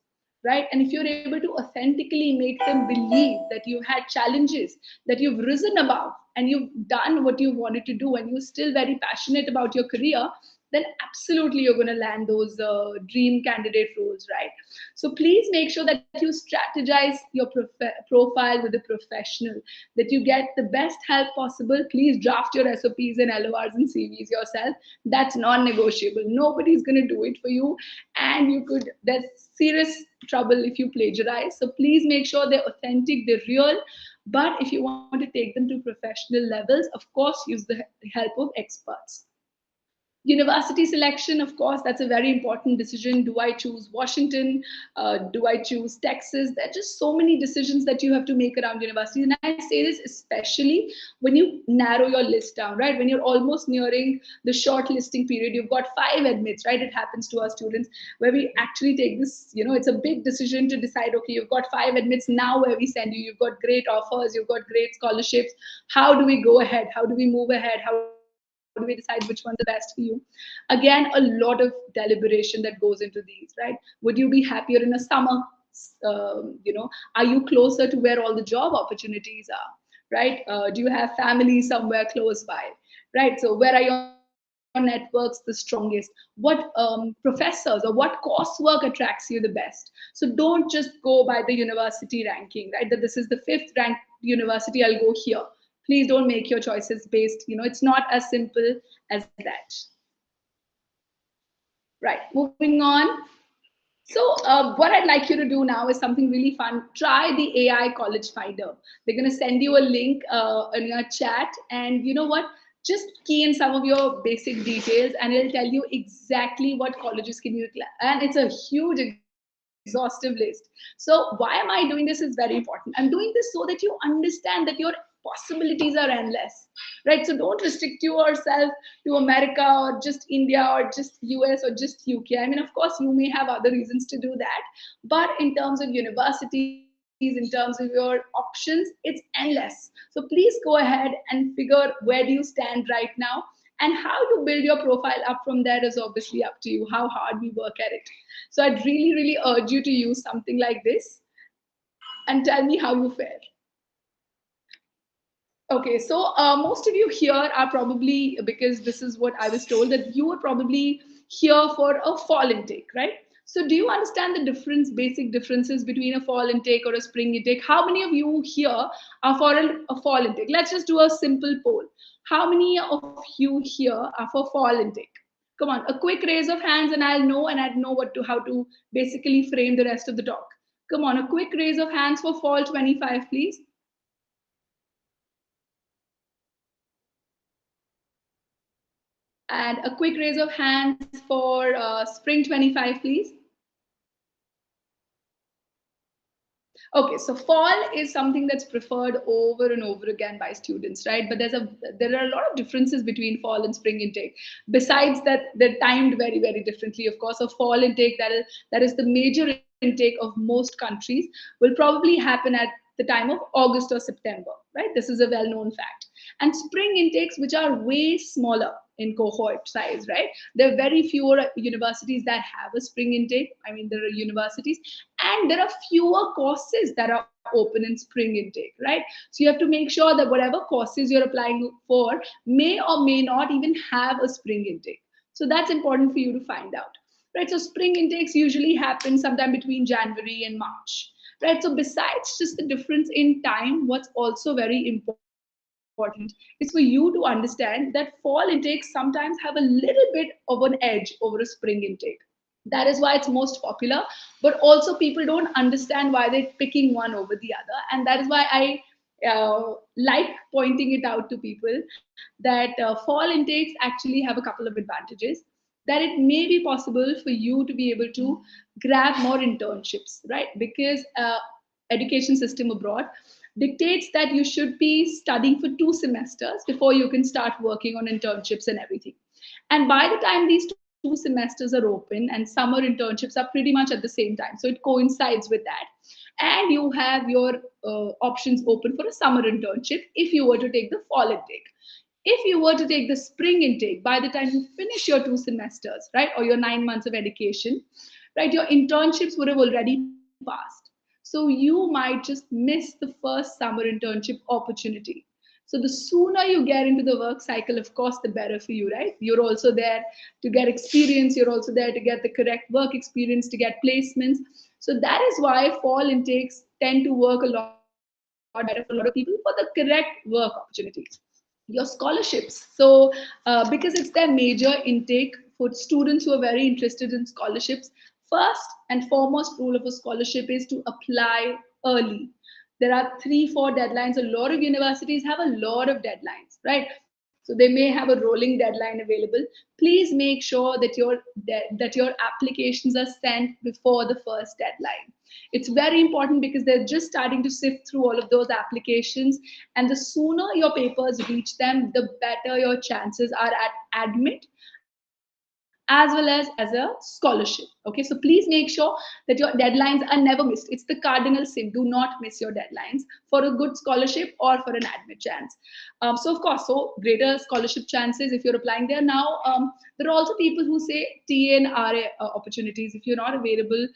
right, and if you're able to authentically make them believe that you've had challenges, that you've risen above, and you've done what you wanted to do, and you're still very passionate about your career, then absolutely you're going to land those dream candidate roles, right? So please make sure that you strategize your profile with a professional, that you get the best help possible. Please draft your SOPs and LORs and CVs yourself. That's non-negotiable. Nobody's going to do it for you, and there's serious trouble if you plagiarize. So please make sure they're authentic, they're real. But if you want to take them to professional levels, of course, use the help of experts. University selection, of course, that's a very important decision. Do I choose Washington? Do I choose Texas? There are just so many decisions that you have to make around universities. And I say this especially when you narrow your list down, right? When you're almost nearing the short listing period, you've got 5 admits, right? It happens to our students where we actually take this, it's a big decision to decide, okay, you've got 5 admits, now where we send you, you've got great offers, you've got great scholarships. How do we go ahead? How do we move ahead? How do we decide which one's the best for you? Again, a lot of deliberation that goes into these, right? Would you be happier in a summer? Are you closer to where all the job opportunities are, right? Do you have family somewhere close by, right? So where are your networks the strongest? What professors or what coursework attracts you the best? So don't just go by the university ranking, right? That this is the 5th ranked university, I'll go here. Please don't make your choices based, it's not as simple as that. Right, moving on. So what I'd like you to do now is something really fun. Try the AI College Finder. They're going to send you a link in your chat, and you know what? Just key in some of your basic details, and it'll tell you exactly what colleges can you. And it's a huge exam. exhaustive list. So why am I doing this is very important. I'm doing this so that you understand that your possibilities are endless, right? So don't restrict yourself to America or just India or just US or just UK. I mean, of course, you may have other reasons to do that, but in terms of universities, in terms of your options, it's endless. So please go ahead and figure where do you stand right now, and how you build your profile up from there is obviously up to you, how hard we work at it. So I'd really urge you to use something like this and tell me how you fare. Okay, so most of you here are probably, because this is what I was told, that you are probably here for a fall intake, right? So do you understand the basic differences between a fall intake or a spring intake? How many of you here are for a fall intake? Let's just do a simple poll. How many of you here are for fall intake? Come on, a quick raise of hands and I'd know how to basically frame the rest of the talk. Come on, a quick raise of hands for fall 25, please. And a quick raise of hands for spring 25, please. Okay, so fall is something that's preferred over and over again by students, right? But there are a lot of differences between fall and spring intake. Besides that, they're timed very differently. Of course, a fall intake that is the major intake of most countries will probably happen at the time of August or September, right? This is a well-known fact. And spring intakes, which are way smaller in cohort size, right? There are very fewer universities that have a spring intake. I mean, there are universities, and there are fewer courses that are open in spring intake, right? So you have to make sure that whatever courses you're applying for may or may not even have a spring intake. So that's important for you to find out, right? So spring intakes usually happen sometime between January and March, right? So besides just the difference in time, what's also very important is for you to understand that fall intakes sometimes have a little bit of an edge over a spring intake. That is why it's most popular, but also people don't understand why they're picking one over the other, and that is why I like pointing it out to people that fall intakes actually have a couple of advantages, that it may be possible for you to be able to grab more internships, right? Because education system abroad dictates that you should be studying for 2 semesters before you can start working on internships and everything. And by the time these 2 semesters are open, and summer internships are pretty much at the same time, so it coincides with that. And you have your options open for a summer internship if you were to take the fall intake. If you were to take the spring intake, by the time you finish your 2 semesters, right, or your 9 months of education, right, your internships would have already passed. So you might just miss the first summer internship opportunity. So the sooner you get into the work cycle, of course, the better for you, right? You're also there to get experience. You're also there to get the correct work experience, to get placements. So that is why fall intakes tend to work a lot better for a lot of people for the correct work opportunities. Your scholarships. So because it's their major intake for students who are very interested in scholarships, first and foremost rule of a scholarship is to apply early. There are 3 4 deadlines. A lot of universities have a lot of deadlines, right? So they may have a rolling deadline available. Please make sure that your applications are sent before the first deadline. It's very important because they're just starting to sift through all of those applications, and the sooner your papers reach them, the better your chances are at admit as well as a scholarship. Okay, so please make sure that your deadlines are never missed. It's the cardinal sin. Do not miss your deadlines for a good scholarship or for an admit chance. So of course, so greater scholarship chances if you're applying there now. There are also people who say TA and RA opportunities. If you're not available,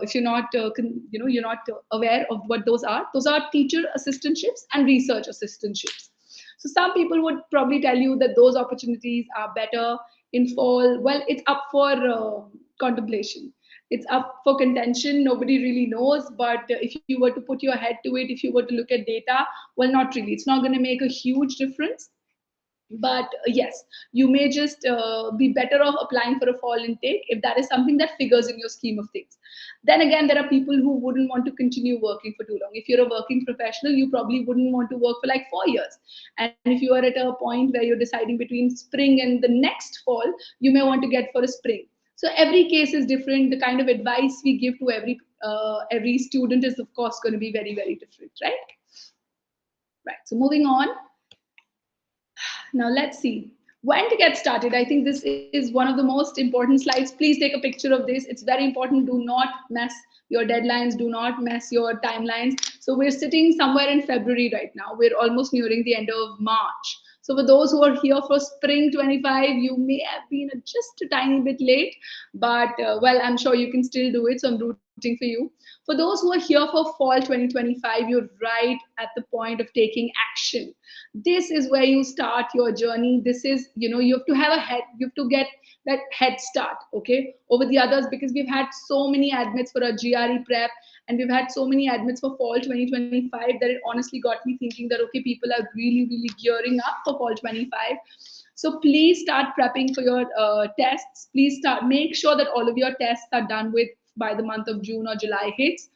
if you're not, you're not aware of what those are teacher assistantships and research assistantships. So some people would probably tell you that those opportunities are better in fall. Well, it's up for contemplation. It's up for contention. Nobody really knows. But if you were to put your head to it, if you were to look at data, well, not really. It's not going to make a huge difference. But yes, you may just be better off applying for a fall intake if that is something that figures in your scheme of things. Then again, there are people who wouldn't want to continue working for too long. If you're a working professional, you probably wouldn't want to work for like 4 years. And if you are at a point where you're deciding between spring and the next fall, you may want to get for a spring. So every case is different. The kind of advice we give to every student is of course going to be very, very different, right? Right. So moving on. Now let's see when to get started. I think this is one of the most important slides. Please take a picture of this. It's very important. Do not mess your deadlines. Do not mess your timelines. So we're sitting somewhere in February right now. We're almost nearing the end of March. So for those who are here for spring 25, you may have been just a tiny bit late, but well, I'm sure you can still do it. So I'm rooting for you. For those who are here for fall 2025, you're right at the point of taking action. This is where you start your journey. This is, you have to have you have to get that head start, okay, over the others, because we've had so many admits for our GRE prep, and we've had so many admits for fall 2025 that it honestly got me thinking that, okay, people are really, really gearing up for fall 25. So please start prepping for your tests. Please make sure that all of your tests are done with by the month of June or July hits.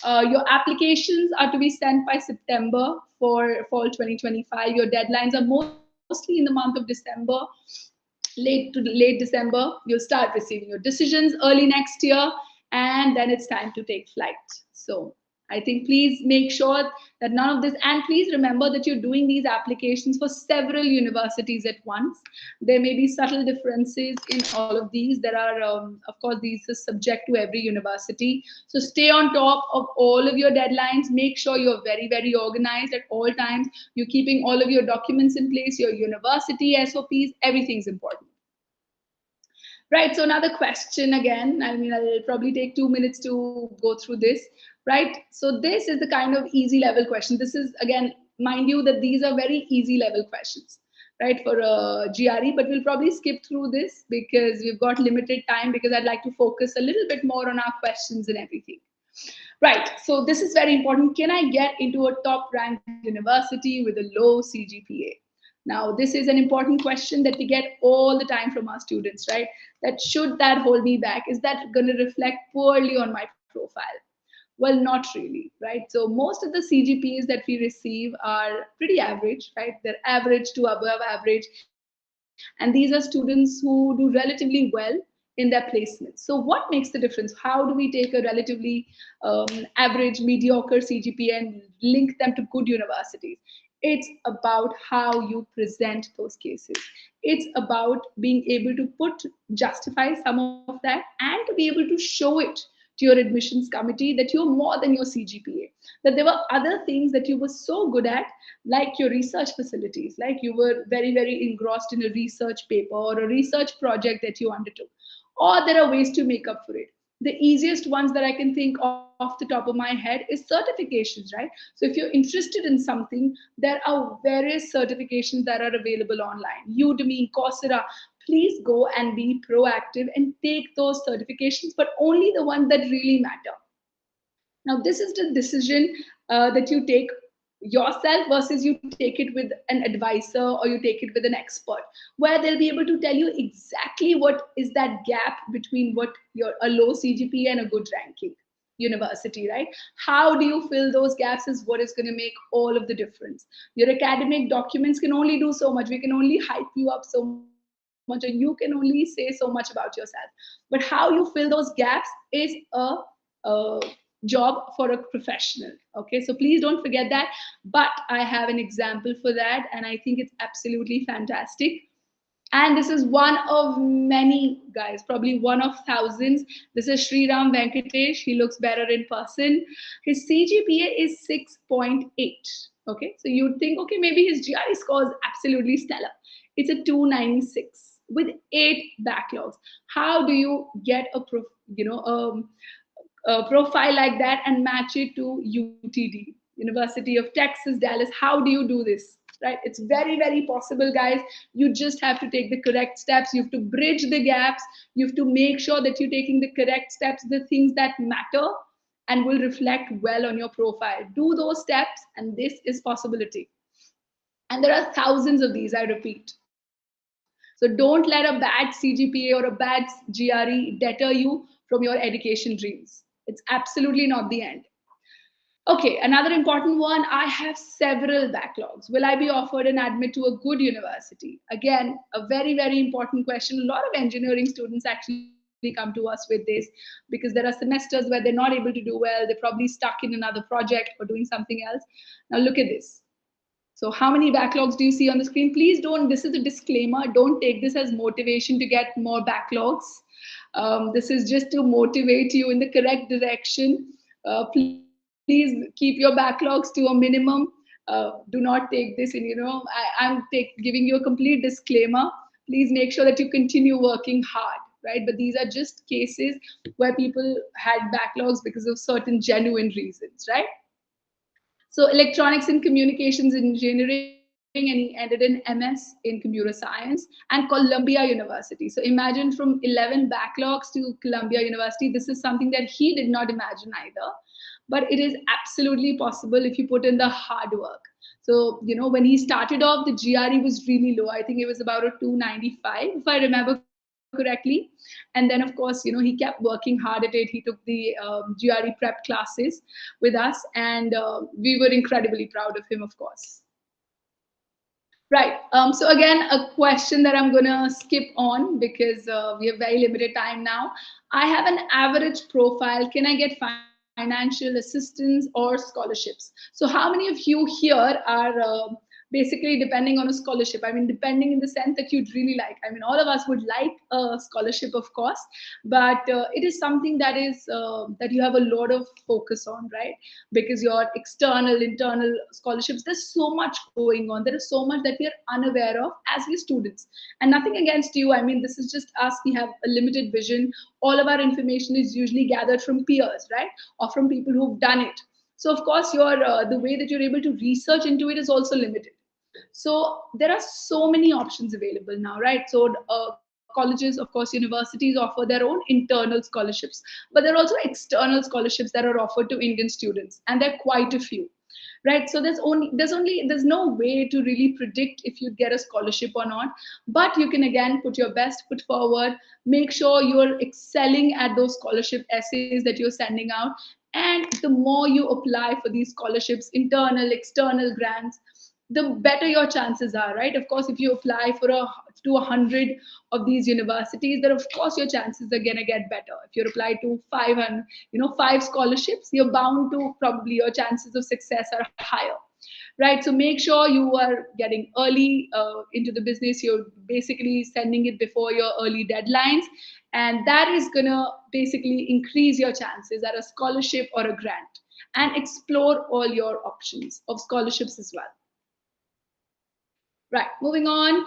Your applications are to be sent by September for fall 2025. Your deadlines are mostly in the month of December, late December. You'll start receiving your decisions early next year, and then it's time to take flight. So I think please make sure that none of this, and please remember that you're doing these applications for several universities at once. There may be subtle differences in all of these. There are, of course, these are subject to every university. So stay on top of all of your deadlines. Make sure you're very, very organized at all times. You're keeping all of your documents in place, your university SOPs, everything's important. Right, so another question again. I mean, I'll probably take 2 minutes to go through this. Right, so this is the kind of easy level question. This is, again, mind you that these are very easy level questions, right, for GRE, but we'll probably skip through this because we've got limited time, because I'd like to focus a little bit more on our questions and everything. Right, so this is very important. Can I get into a top ranked university with a low CGPA? Now, this is an important question that we get all the time from our students, right? That should that hold me back? Is that going to reflect poorly on my profile? Well, not really, right? So most of the CGPAs that we receive are pretty average, right? They're average to above average. And these are students who do relatively well in their placements. So what makes the difference? How do we take a relatively average, mediocre CGPA and link them to good universities? It's about how you present those cases. It's about being able to justify some of that, and to be able to show it to your admissions committee that you're more than your CGPA, that there were other things that you were so good at, like your research facilities, like you were very, very engrossed in a research paper or a research project that you undertook, or there are ways to make up for it. The easiest ones that I can think off the top of my head is certifications, right? So if you're interested in something, there are various certifications that are available online, Udemy, Coursera. Please go and be proactive and take those certifications, but only the ones that really matter. Now, this is the decision that you take yourself versus you take it with an advisor or you take it with an expert, where they'll be able to tell you exactly what is that gap between what your a low CGPA and a good ranking university, right? How do you fill those gaps is what is going to make all of the difference. Your academic documents can only do so much. We can only hype you up so much, and you can only say so much about yourself. But how you fill those gaps is a job for a professional. Okay, so please don't forget that. But I have an example for that, and I think it's absolutely fantastic. And this is one of many, guys, probably one of thousands. This is Sriram Venkatesh. He looks better in person. His CGPA is 6.8. Okay, so you'd think, okay, maybe his GRE score is absolutely stellar. It's a 296 with 8 backlogs. How do you get a profile like that and match it to UTD, University of Texas, Dallas? How do you do this? Right? It's very, very possible, guys. You just have to take the correct steps. You have to bridge the gaps. You have to make sure that you're taking the correct steps, the things that matter and will reflect well on your profile. Do those steps, and this is possibility. And there are thousands of these, I repeat. So don't let a bad CGPA or a bad GRE deter you from your education dreams. It's absolutely not the end. Okay, another important one. I have several backlogs. Will I be offered an admit to a good university? Again, a very, very important question. A lot of engineering students actually ask me come to us with this, because there are semesters where they're not able to do well. They're probably stuck in another project or doing something else. Now look at this. So how many backlogs do you see on the screen? Please don't, this is a disclaimer, don't take this as motivation to get more backlogs. This is just to motivate you in the correct direction. Please keep your backlogs to a minimum. Do not take this in, giving you a complete disclaimer. Please make sure that you continue working hard, right? But these are just cases where people had backlogs because of certain genuine reasons, right? So electronics and communications engineering, and he ended in MS in computer science and Columbia University. So imagine from 11 backlogs to Columbia University. This is something that he did not imagine either, but it is absolutely possible if you put in the hard work. So, when he started off, the GRE was really low. I think it was about a 295, if I remember correctly. And then, of course, he kept working hard at it. He took the GRE Prep classes with us, and we were incredibly proud of him, of course. Right. So again, a question that I'm gonna skip on because we have very limited time now. I have an average profile. Can I get financial assistance or scholarships? So how many of you here are basically depending on a scholarship? I mean, depending in the sense that you'd really like. I mean, all of us would like a scholarship, of course, but it is something that is that you have a lot of focus on, right? Because your external, internal scholarships, there's so much going on. There is so much that we are unaware of as we students. And nothing against you. I mean, this is just us. We have a limited vision. All of our information is usually gathered from peers, right? Or from people who've done it. So of course, your the way that you're able to research into it is also limited. So there are so many options available now, right? So colleges, of course, universities offer their own internal scholarships, but there are also external scholarships that are offered to Indian students, and there are quite a few, right? So there's no way to really predict if you get a scholarship or not, but you can again put your best foot forward. Make sure you're excelling at those scholarship essays that you're sending out, and the more you apply for these scholarships, internal, external grants, the better your chances are, right? Of course, if you apply for to 100 of these universities, then of course your chances are gonna get better. If you apply to 500, 5 scholarships, you're bound to, probably your chances of success are higher, right? So make sure you are getting early into the business. You're basically sending it before your early deadlines, and that is gonna basically increase your chances at a scholarship or a grant. And explore all your options of scholarships as well. Right, moving on.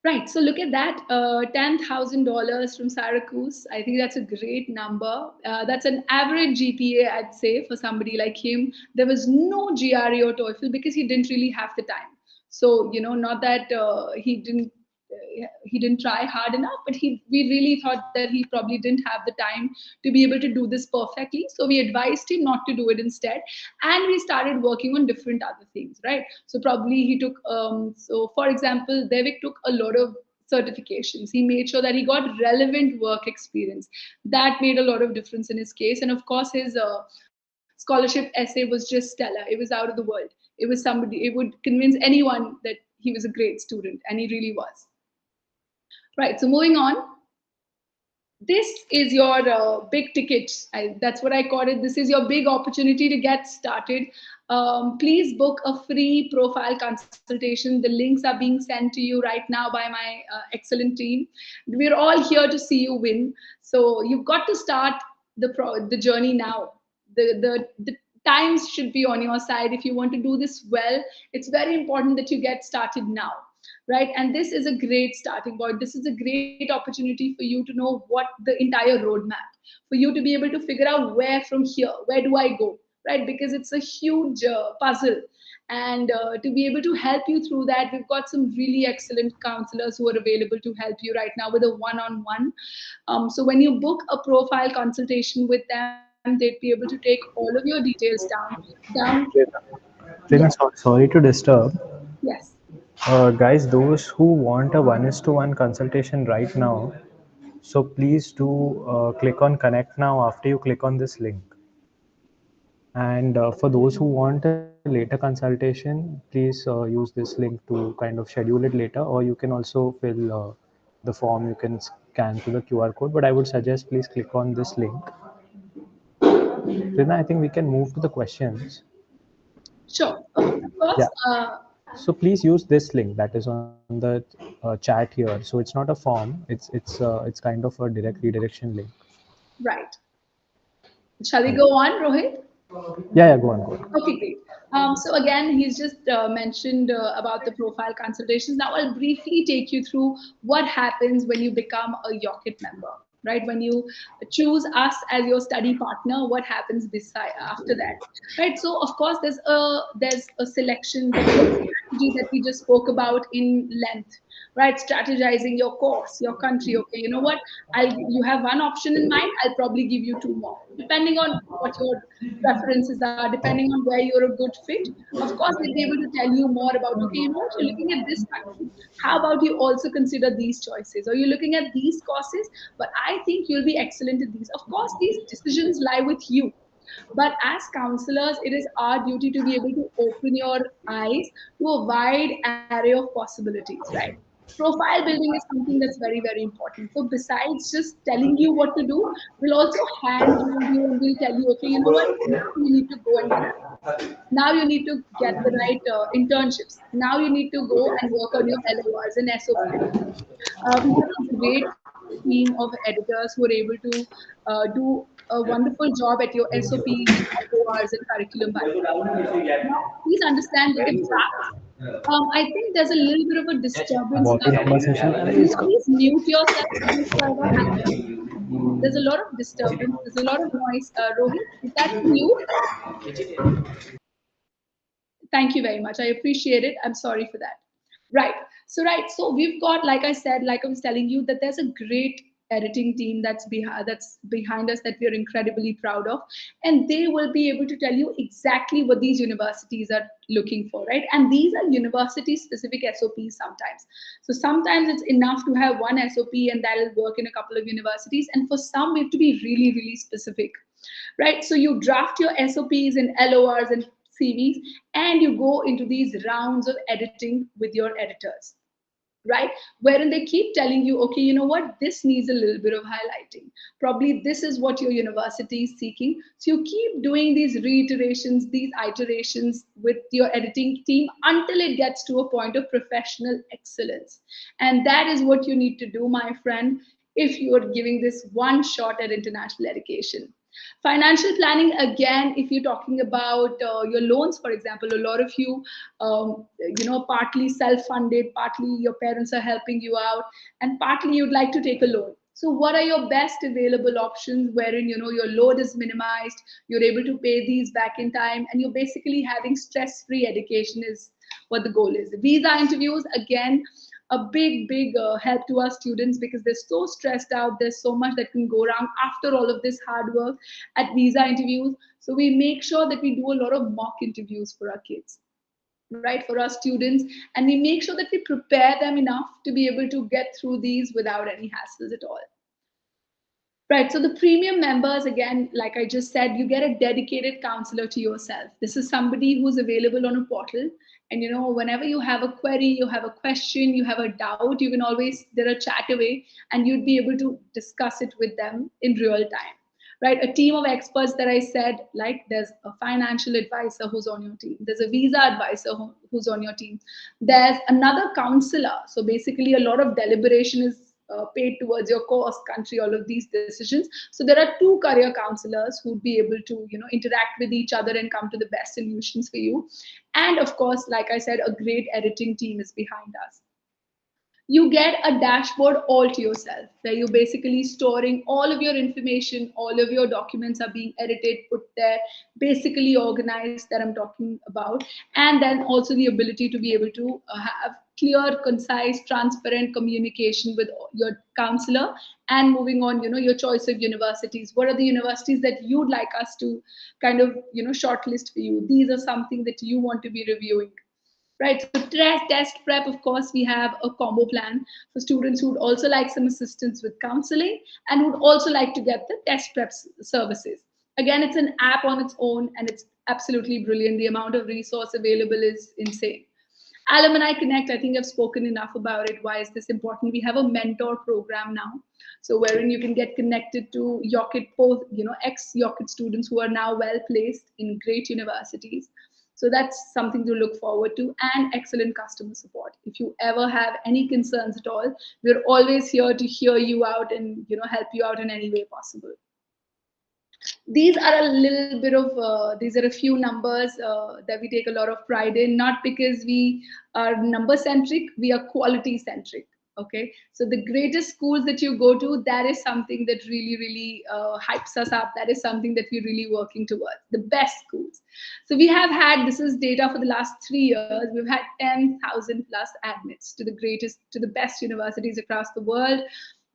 Right, so look at that, $10,000 from Syracuse. I think that's a great number. That's an average GPA, I'd say, for somebody like him. There was no GRE or TOEFL because he didn't really have the time. So, not that he didn't try hard enough, but we really thought that he probably didn't have the time to be able to do this perfectly. So we advised him not to do it instead, and we started working on different other things, right? So probably he took so for example, Devik took a lot of certifications. He made sure that he got relevant work experience. That made a lot of difference in his case. And of course, his scholarship essay was just stellar. It was out of the world. It was somebody, it would convince anyone that he was a great student, and he really was. Right, so moving on. This is your big ticket. That's what I call it. This is your big opportunity to get started. Please book a free profile consultation. The links are being sent to you right now by my excellent team. We're all here to see you win. So you've got to start the journey now. The times should be on your side. If you want to do this well, it's very important that you get started now, right? And this is a great starting point. This is a great opportunity for you to know what the entire roadmap, for you to be able to figure out where from here, where do I go, right? Because it's a huge puzzle. And to be able to help you through that, we've got some really excellent counselors who are available to help you right now with a one-on-one. So when you book a profile consultation with them, they'd be able to take all of your details down. Then Yes, sorry to disturb. yes. Guys, those who want a one is to one consultation right now, so please do click on connect now after you click on this link. And for those who want a later consultation, please use this link to kind of schedule it later, or you can also fill the form you can scan to the QR code, but I would suggest please click on this link. Rina, I think we can move to the questions. Sure. Of course. Yeah. So please use this link that is on the chat here. So it's not a form. It's kind of a direct redirection link. Right. Shall we Right. go on, Rohit? Yeah. Yeah. Go on. Go on. Okay, great. So again, he's just mentioned about the profile consultations. Now I'll briefly take you through what happens when you become a Yocket member, right? When you choose us as your study partner, what happens beside after that, right? So of course, there's a selection, there's a strategy that we just spoke about in length, right? Strategizing your course, your country. Okay, you know what? You have one option in mind. I'll probably give you two more, depending on what your preferences are, depending on where you're a good fit. Of course, they'll be able to tell you more about, okay, you know what, you're looking at this country. How about you also consider these choices? Or you're looking at these courses, but I think you'll be excellent at these. Of course, these decisions lie with you. But as counselors, it is our duty to be able to open your eyes to a wide array of possibilities, right? Profile building is something that's very, very important. So besides just telling you what to do, we'll also hand hold you and we'll tell you, okay, you know what, now you need to go and do this. Now you need to get the right internships. Now you need to go and work on your LORs and SOPs. We have a great team of editors who are able to do a wonderful job at your SOPs and LORs and curriculum binder. Now, please understand with the drafts, I think there's a little bit of a disturbance. Body number session Can you is please mute yourself, please, Saira? There's a lot of disturbance. There's a lot of noise. Rohit, is that from you? Thank you very much. I appreciate it. I'm sorry for that. Right. So we've got, like I said, like I was telling you, that there's a great editing team that's behind us that we're incredibly proud of, and they will be able to tell you exactly what these universities are looking for, right? And these are university specific SOPs sometimes. So sometimes it's enough to have one SOP and that'll work in a couple of universities, and for some we have to be really, really specific, right? So you draft your SOPs and LORs and CVs, and you go into these rounds of editing with your editors, right? Wherein they keep telling you, okay, you know what, this needs a little bit of highlighting. Probably this is what your university is seeking. So you keep doing these reiterations, these iterations with your editing team until it gets to a point of professional excellence. And that is what you need to do, my friend, if you are giving this one shot at international education. Financial planning, again, if you're talking about your loans, for example, a lot of you, partly self-funded, partly your parents are helping you out, and partly you'd like to take a loan. So what are your best available options wherein, your load is minimized, you're able to pay these back in time, and you're basically having stress-free education is what the goal is. Visa interviews, again, a big help to our students because they're so stressed out. There's so much that can go wrong after all of this hard work at visa interviews. So we make sure that we do a lot of mock interviews for our kids, right, for our students, and we make sure that we prepare them enough to be able to get through these without any hassles at all. Right. So the premium members, again, like I just said, you get a dedicated counselor to yourself. This is somebody who's available on a portal. And whenever you have a query, you have a question, you have a doubt, you can always, they're a chat away, and you'd be able to discuss it with them in real time. Right. A team of experts that I said, like there's a financial advisor who's on your team, there's a visa advisor who's on your team, there's another counselor. So basically, a lot of deliberation is paid towards your course, country, all of these decisions. So there are two career counselors who'd be able to, interact with each other and come to the best solutions for you. And of course, like I said, a great editing team is behind us. You get a dashboard all to yourself where you're basically storing all of your information, all of your documents are being edited, put there, basically organized, that I'm talking about. And then also the ability to be able to have clear, concise, transparent communication with your counselor. And moving on, your choice of universities, what are the universities that you'd like us to kind of shortlist for you? These are something that you want to be reviewing. Right, so test prep, of course, we have a combo plan for students who would also like some assistance with counseling and would also like to get the test prep services. Again, it's an app on its own and it's absolutely brilliant. The amount of resource available is insane. Alumni Connect, I think I've spoken enough about it. Why is this important? We have a mentor program now, so wherein you can get connected to Yorkit post, ex Yorkit students who are now well placed in great universities. So that's something to look forward to, and excellent customer support. If you ever have any concerns at all, we're always here to hear you out and help you out in any way possible. These are a little bit of these are a few numbers that we take a lot of pride in, not because we are number centric, we are quality centric. Okay, so the greatest schools that you go to, that is something that really hypes us up. That is something that we're really working towards, the best schools. So we have had, this is data for the last 3 years, we've had 10,000 plus admits to the greatest, to the best universities across the world.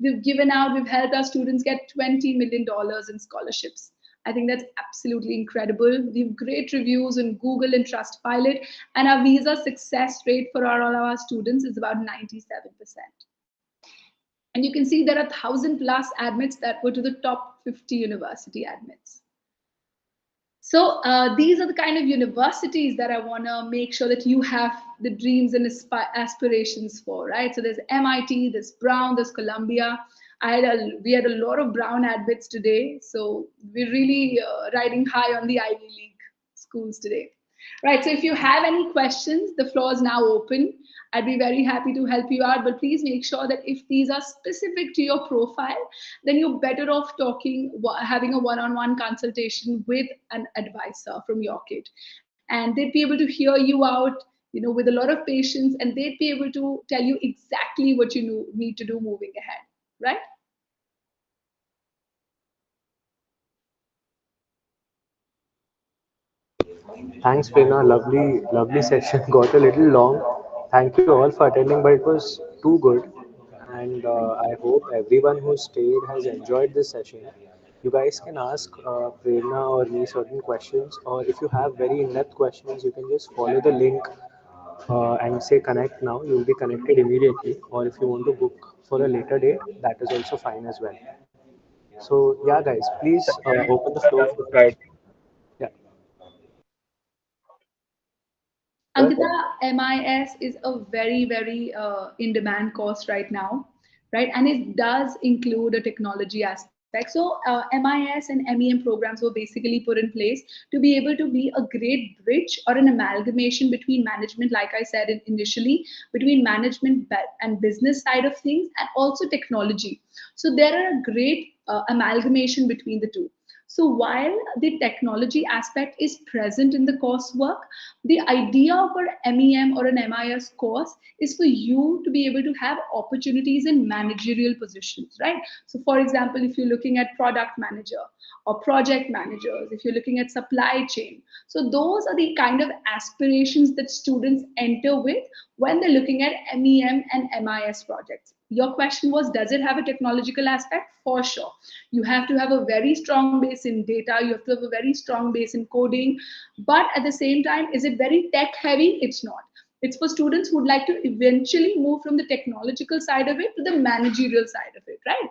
We've helped our students get $20 million in scholarships. I think that's absolutely incredible. We have great reviews on Google and Trustpilot, and our visa success rate for all our students is about 97%. And you can see there are 1,000 plus admits that were to the top 50 university admits. So these are the kind of universities that I want to make sure that you have the dreams and aspirations for, right? So there's MIT, there's Brown, there's Columbia. We had a lot of Brown admits today, so we're really riding high on the Ivy League schools today. Right, so if you have any questions, the floor is now open. I'd be very happy to help you out, but please make sure that if these are specific to your profile, then you're better off having a one-on-one consultation with an advisor from your kid. And they'd be able to hear you out, with a lot of patience, and they'd be able to tell you exactly what you need to do moving ahead, right? Thanks, Prerna. Lovely session. Got a little long. Thank you all for attending, but it was too good. And I hope everyone who stayed has enjoyed this session. You guys can ask Prerna or me certain questions, or if you have very in-depth questions, you can just follow the link and say connect now. You will be connected immediately. Or if you want to book for a later date, that is also fine as well. So yeah, guys, please open the floor for Right. yeah. Good. Ankita, MIS is a very in demand course right now, right? And it does include a technology aspect. So MIS and MEM programs were basically put in place to be able to be a great bridge or an amalgamation between management, like I said initially, between management and business side of things, and also technology. So there are a great amalgamation between the two. So while the technology aspect is present in the coursework, the idea of an MEM or an MIS course is for you to be able to have opportunities in managerial positions, right? So for example, if you're looking at product manager or project managers, if you're looking at supply chain, so those are the kind of aspirations that students enter with when they're looking at MEM and MIS projects. Your question was, does it have a technological aspect? For sure. You have to have a very strong base in data, you have to have a very strong base in coding, but at the same time, is it very tech heavy? It's not. It's for students who would like to eventually move from the technological side of it to the managerial side of it, right?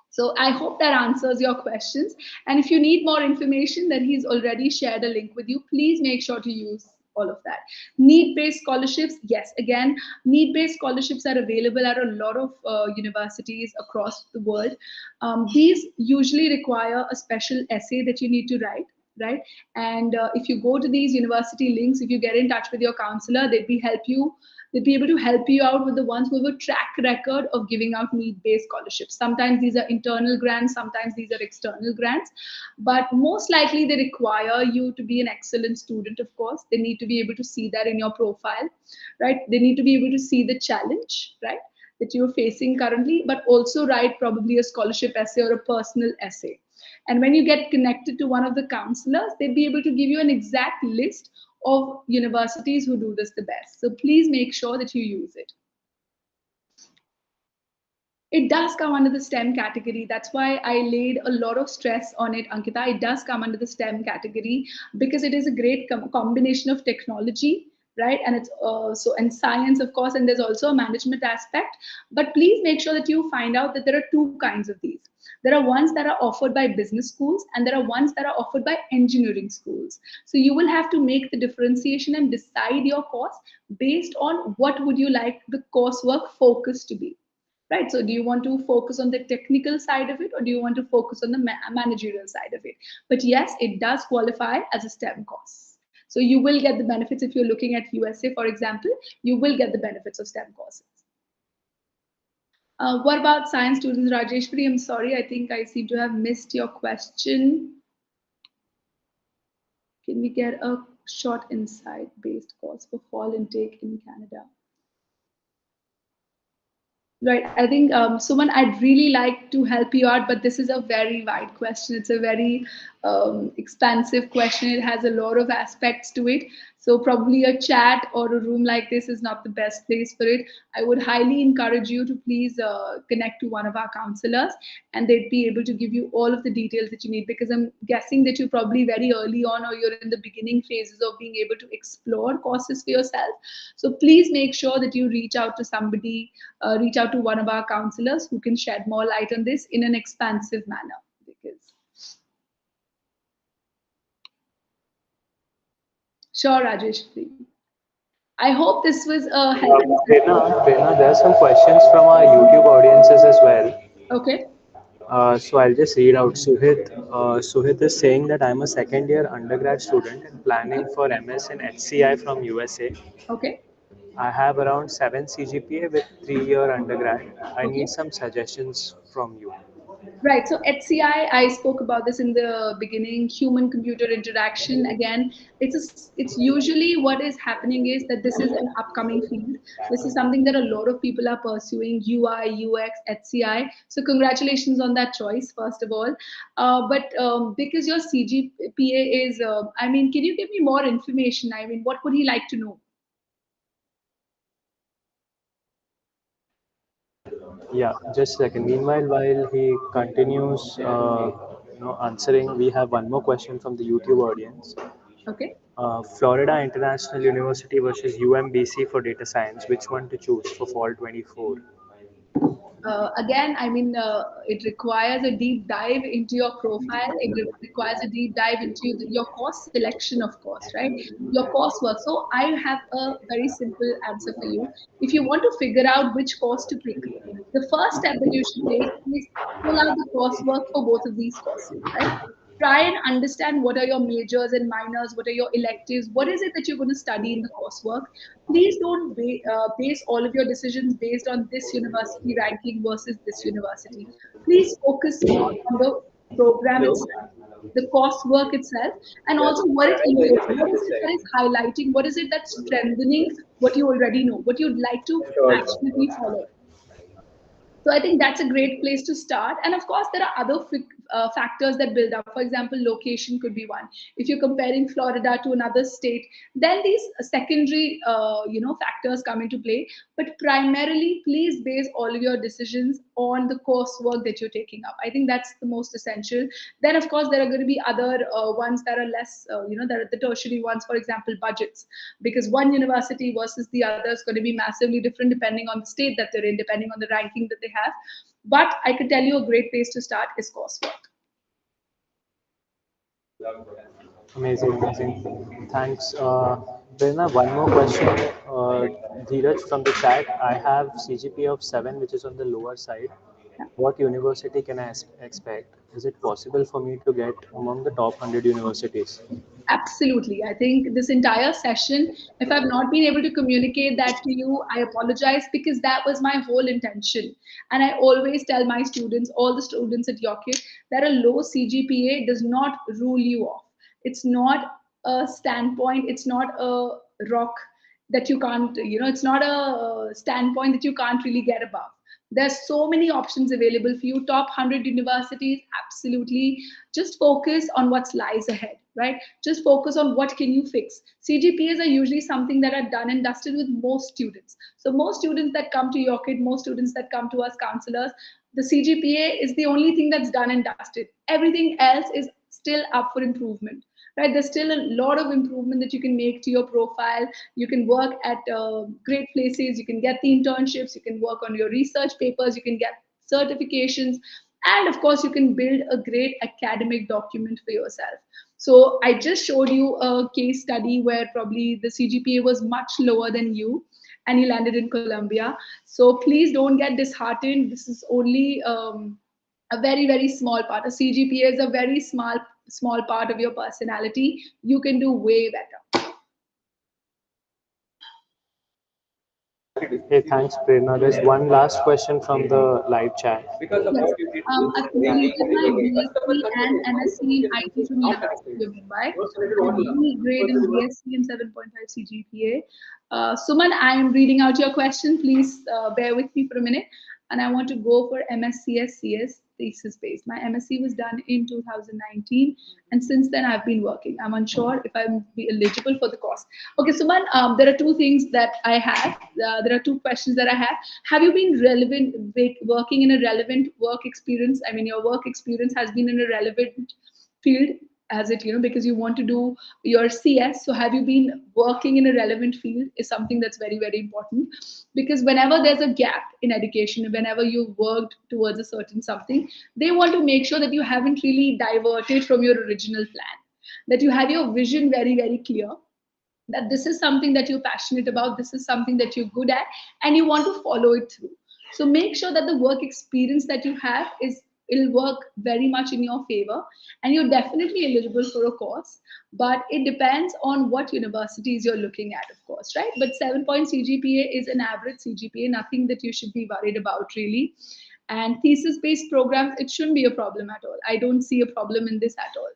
So I hope that answers your questions. And if you need more information, then he's already shared a link with you. Please make sure to use all of that. Need-based scholarships, yes, again, need-based scholarships are available at a lot of universities across the world. These usually require a special essay that you need to write, right? And if you go to these university links, if you get in touch with your counselor, they'd be able to help you out with the ones who have a track record of giving out need-based scholarships. Sometimes these are internal grants, sometimes these are external grants, but most likely they require you to be an excellent student, of course. They need to be able to see that in your profile, right? They need to be able to see the challenge, right, that you're facing currently, but also write probably a scholarship essay or a personal essay. And when you get connected to one of the counselors, they'd be able to give you an exact list of universities who do this the best. So please make sure that you use it. It does come under the STEM category. That's why I laid a lot of stress on it, Ankita. It does come under the STEM category because it is a great combination of technology, right? And it's so and science, of course, and there's also a management aspect. But please make sure that you find out that there are two kinds of these. There are ones that are offered by business schools, and there are ones that are offered by engineering schools. So you will have to make the differentiation and decide your course based on what would you like the coursework focus to be, right? So do you want to focus on the technical side of it, or do you want to focus on the managerial side of it? But yes, it does qualify as a STEM course. So you will get the benefits. If you're looking at USA, for example, you will get the benefits of STEM courses. What about science students, Rajeshwari? I'm sorry, I think I seem to have missed your question. Can we get a short insight based course for fall intake in Canada? Right. I think, Suman, I'd really like to help you out, but this is a very wide question. It's a very expansive question. It has a lot of aspects to it. So probably a chat or a room like this is not the best place for it. I would highly encourage you to please connect to one of our counselors, and they'd be able to give you all of the details that you need, because I'm guessing that you're probably very early on, or you're in the beginning phases of being able to explore courses for yourself. So please make sure that you reach out to somebody, reach out to one of our counselors who can shed more light on this in an expansive manner. Because sure, Rajesh, I hope this was a helpful session. There are some questions from our YouTube audiences as well. Okay, So I'll just read out. Suhit is saying that I'm a second year undergrad student and okay, planning for MS in HCI from USA. okay, I have around 7 CGPA with 3-year undergrad. I need okay. some suggestions from you. Right. So HCI, I spoke about this in the beginning. Human computer interaction. Again, it's usually what is happening is that this is an upcoming field. This is something that a lot of people are pursuing. UI, UX, HCI. So congratulations on that choice, first of all. But because your CGPA is, I mean, can you give me more information? I mean, what would he like to know? Yeah, just a second. Meanwhile, while he continues, answering, we have one more question from the YouTube audience. Okay. Florida International University versus UMBC for data science. Which one to choose for fall 24? Again, I mean, it requires a deep dive into your profile. It requires a deep dive into your course selection, of course, right? Your coursework. So I have a very simple answer for you. If you want to figure out which course to pick, the first step that you should take is pull out the coursework for both of these courses, right? Try and understand what are your majors and minors, what are your electives, what is it that you're going to study in the coursework. Please don't base all of your decisions based on this university ranking versus this university. Please focus more on the program itself, the coursework itself, and also what it includes. What is it that is highlighting? What is it that's strengthening what you already know, what you'd like to passionately follow? So I think that's a great place to start. And of course, there are other factors that build up. For example, location could be one. If you're comparing Florida to another state, then these secondary, factors come into play. But primarily, please base all of your decisions on the coursework that you're taking up. I think that's the most essential. Then, of course, there are going to be other ones that are less, there are the tertiary ones, for example, budgets, because one university versus the other is going to be massively different depending on the state that they're in, depending on the ranking that they have. But I could tell you a great place to start is coursework. Amazing, amazing. Thanks. Prerna, one more question. Dheeraj from the chat. I have CGPA of 7, which is on the lower side. What university can I expect? Is it possible for me to get among the top 100 universities? Absolutely. I think this entire session, if I've not been able to communicate that to you, I apologize, because that was my whole intention. And I always tell my students, all the students at Yorkit, that a low CGPA does not rule you off. It's not a standpoint, it's not a rock that you can't, it's not a standpoint that you can't really get above. There's so many options available for you. Top 100 universities, absolutely. Just focus on what lies ahead, right? Just focus on what can you fix. CGPAs are usually something that are done and dusted with most students. So most students that come to your kid, most students that come to us counselors, the CGPA is the only thing that's done and dusted. Everything else is still up for improvement, right? There's still a lot of improvement that you can make to your profile. You can work at great places, you can get the internships, you can work on your research papers, you can get certifications, and of course you can build a great academic document for yourself. So I just showed you a case study where probably the CGPA was much lower than you, and you landed in Columbia. So please don't get disheartened. This is only a very small part. A CGPA is a very small part of your personality. You can do way better. Hey, thanks, Prerna. There's one last question from the live chat. Yes. I've completed my BSc and MSc in IT from University of Mumbai with B grade in BSc and 7.5 CGPA. Suman, I am reading out your question. Please bear with me for a minute. And I want to go for MScs CS thesis based. My MSc was done in 2019, and since then I've been working. I'm unsure if I'm be eligible for the course. Okay, Suman, there are two things that I have. There are two questions that I have. Have you been working in a relevant work experience? I mean, your work experience has been in a relevant field, as it, because you want to do your CS. So have you been working in a relevant field is something that's very important, because whenever there's a gap in education, whenever you've worked towards a certain something, they want to make sure that you haven't really diverted from your original plan, that you have your vision very clear, that this is something that you're passionate about, this is something that you're good at, and you want to follow it through. So make sure that the work experience that you have is, it'll work very much in your favor, and you're definitely eligible for a course. But it depends on what universities you're looking at, of course, right? But 7 point CGPA is an average CGPA, nothing that you should be worried about really. And thesis based programs, it shouldn't be a problem at all. I don't see a problem in this at all.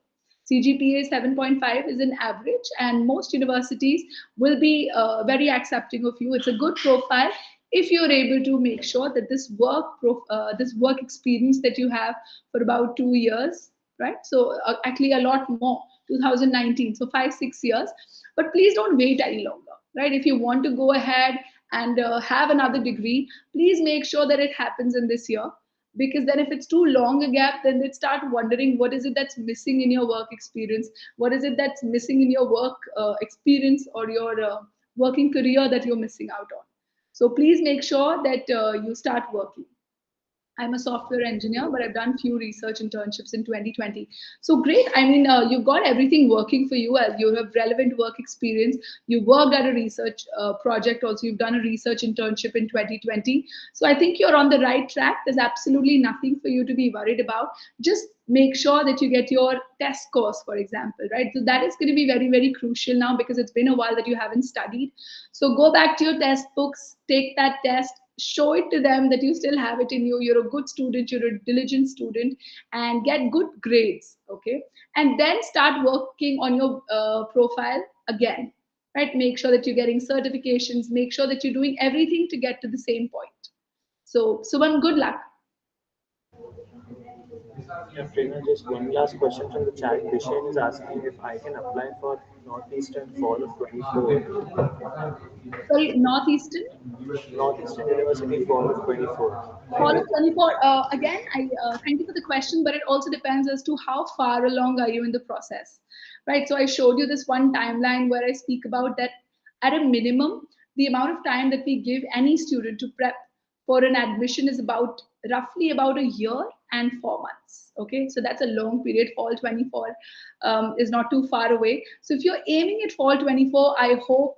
CGPA 7.5 is an average, and most universities will be very accepting of you. It's a good profile if you're able to make sure that this work experience that you have for about 2 years, right? So actually a lot more, 2019, so 5-6 years. But please don't wait any longer, right? If you want to go ahead and have another degree, please make sure that it happens in this year, because then if it's too long a gap, then they start wondering what is it that's missing in your work experience, what is it that's missing in your work experience or your working career that you're missing out on. So please make sure that you start working. I'm a software engineer, but I've done few research internships in 2020. So great. I mean, you've got everything working for you. As you have relevant work experience. You worked at a research project. Also, you've done a research internship in 2020. So I think you're on the right track. There's absolutely nothing for you to be worried about. Just make sure that you get your test scores, for example, right? So that is going to be very crucial now, because it's been a while that you haven't studied. So go back to your test books, take that test, show it to them that you still have it in you, you're a good student, you're a diligent student, and get good grades, okay? And then start working on your profile again, right? Make sure that you're getting certifications, make sure that you're doing everything to get to the same point. So Suban, good luck. Yeah, Prerna, just one last question from the chat. Vishen is asking if I can apply for Northeastern Fall of 24. Sorry, Northeastern. Northeastern University Fall of 24. Fall of 24. Again, I thank you for the question, but it also depends as to how far along are you in the process, right? So I showed you this one timeline where I speak about that at a minimum, the amount of time that we give any student to prep for an admission is about roughly about a year and 4 months. Okay, so that's a long period. Fall 24 is not too far away. So if you're aiming at fall 24, I hope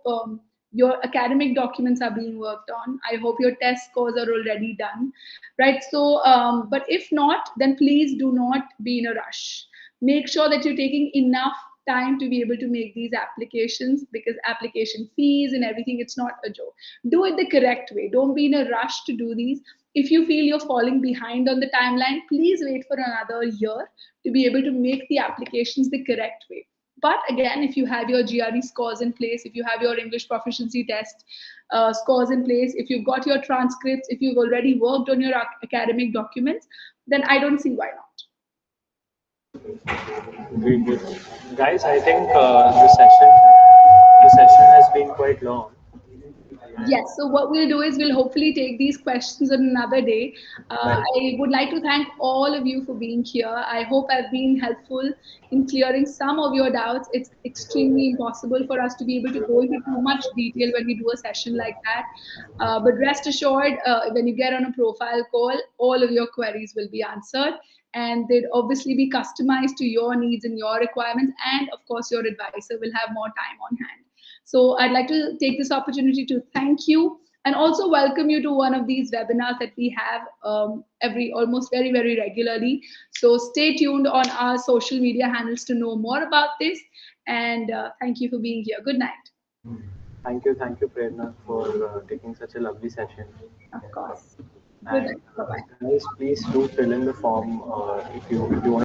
your academic documents are being worked on. I hope your test scores are already done, right? So, but if not, then please do not be in a rush. Make sure that you're taking enough time to be able to make these applications, because application fees and everything, it's not a joke. Do it the correct way. Don't be in a rush to do these. If you feel you're falling behind on the timeline, please wait for another year to be able to make the applications the correct way. But again, if you have your GRE scores in place, if you have your English proficiency test scores in place, if you've got your transcripts, if you've already worked on your academic documents, then I don't see why not. Great, good. Guys, I think the session has been quite long. Yes, so what we'll do is we'll hopefully take these questions on another day. Right. I would like to thank all of you for being here. I hope I've been helpful in clearing some of your doubts. It's extremely impossible for us to be able to go into too much detail when we do a session like that. But rest assured, when you get on a profile call, all of your queries will be answered, and they'd obviously be customized to your needs and your requirements. And of course, your advisor will have more time on hand. So I'd like to take this opportunity to thank you and also welcome you to one of these webinars that we have every almost very regularly. So stay tuned on our social media handles to know more about this. And thank you for being here. Good night. Thank you, Prerna, for taking such a lovely session. Of course. Good And night. Bye bye. guys, please do fill in the form if you want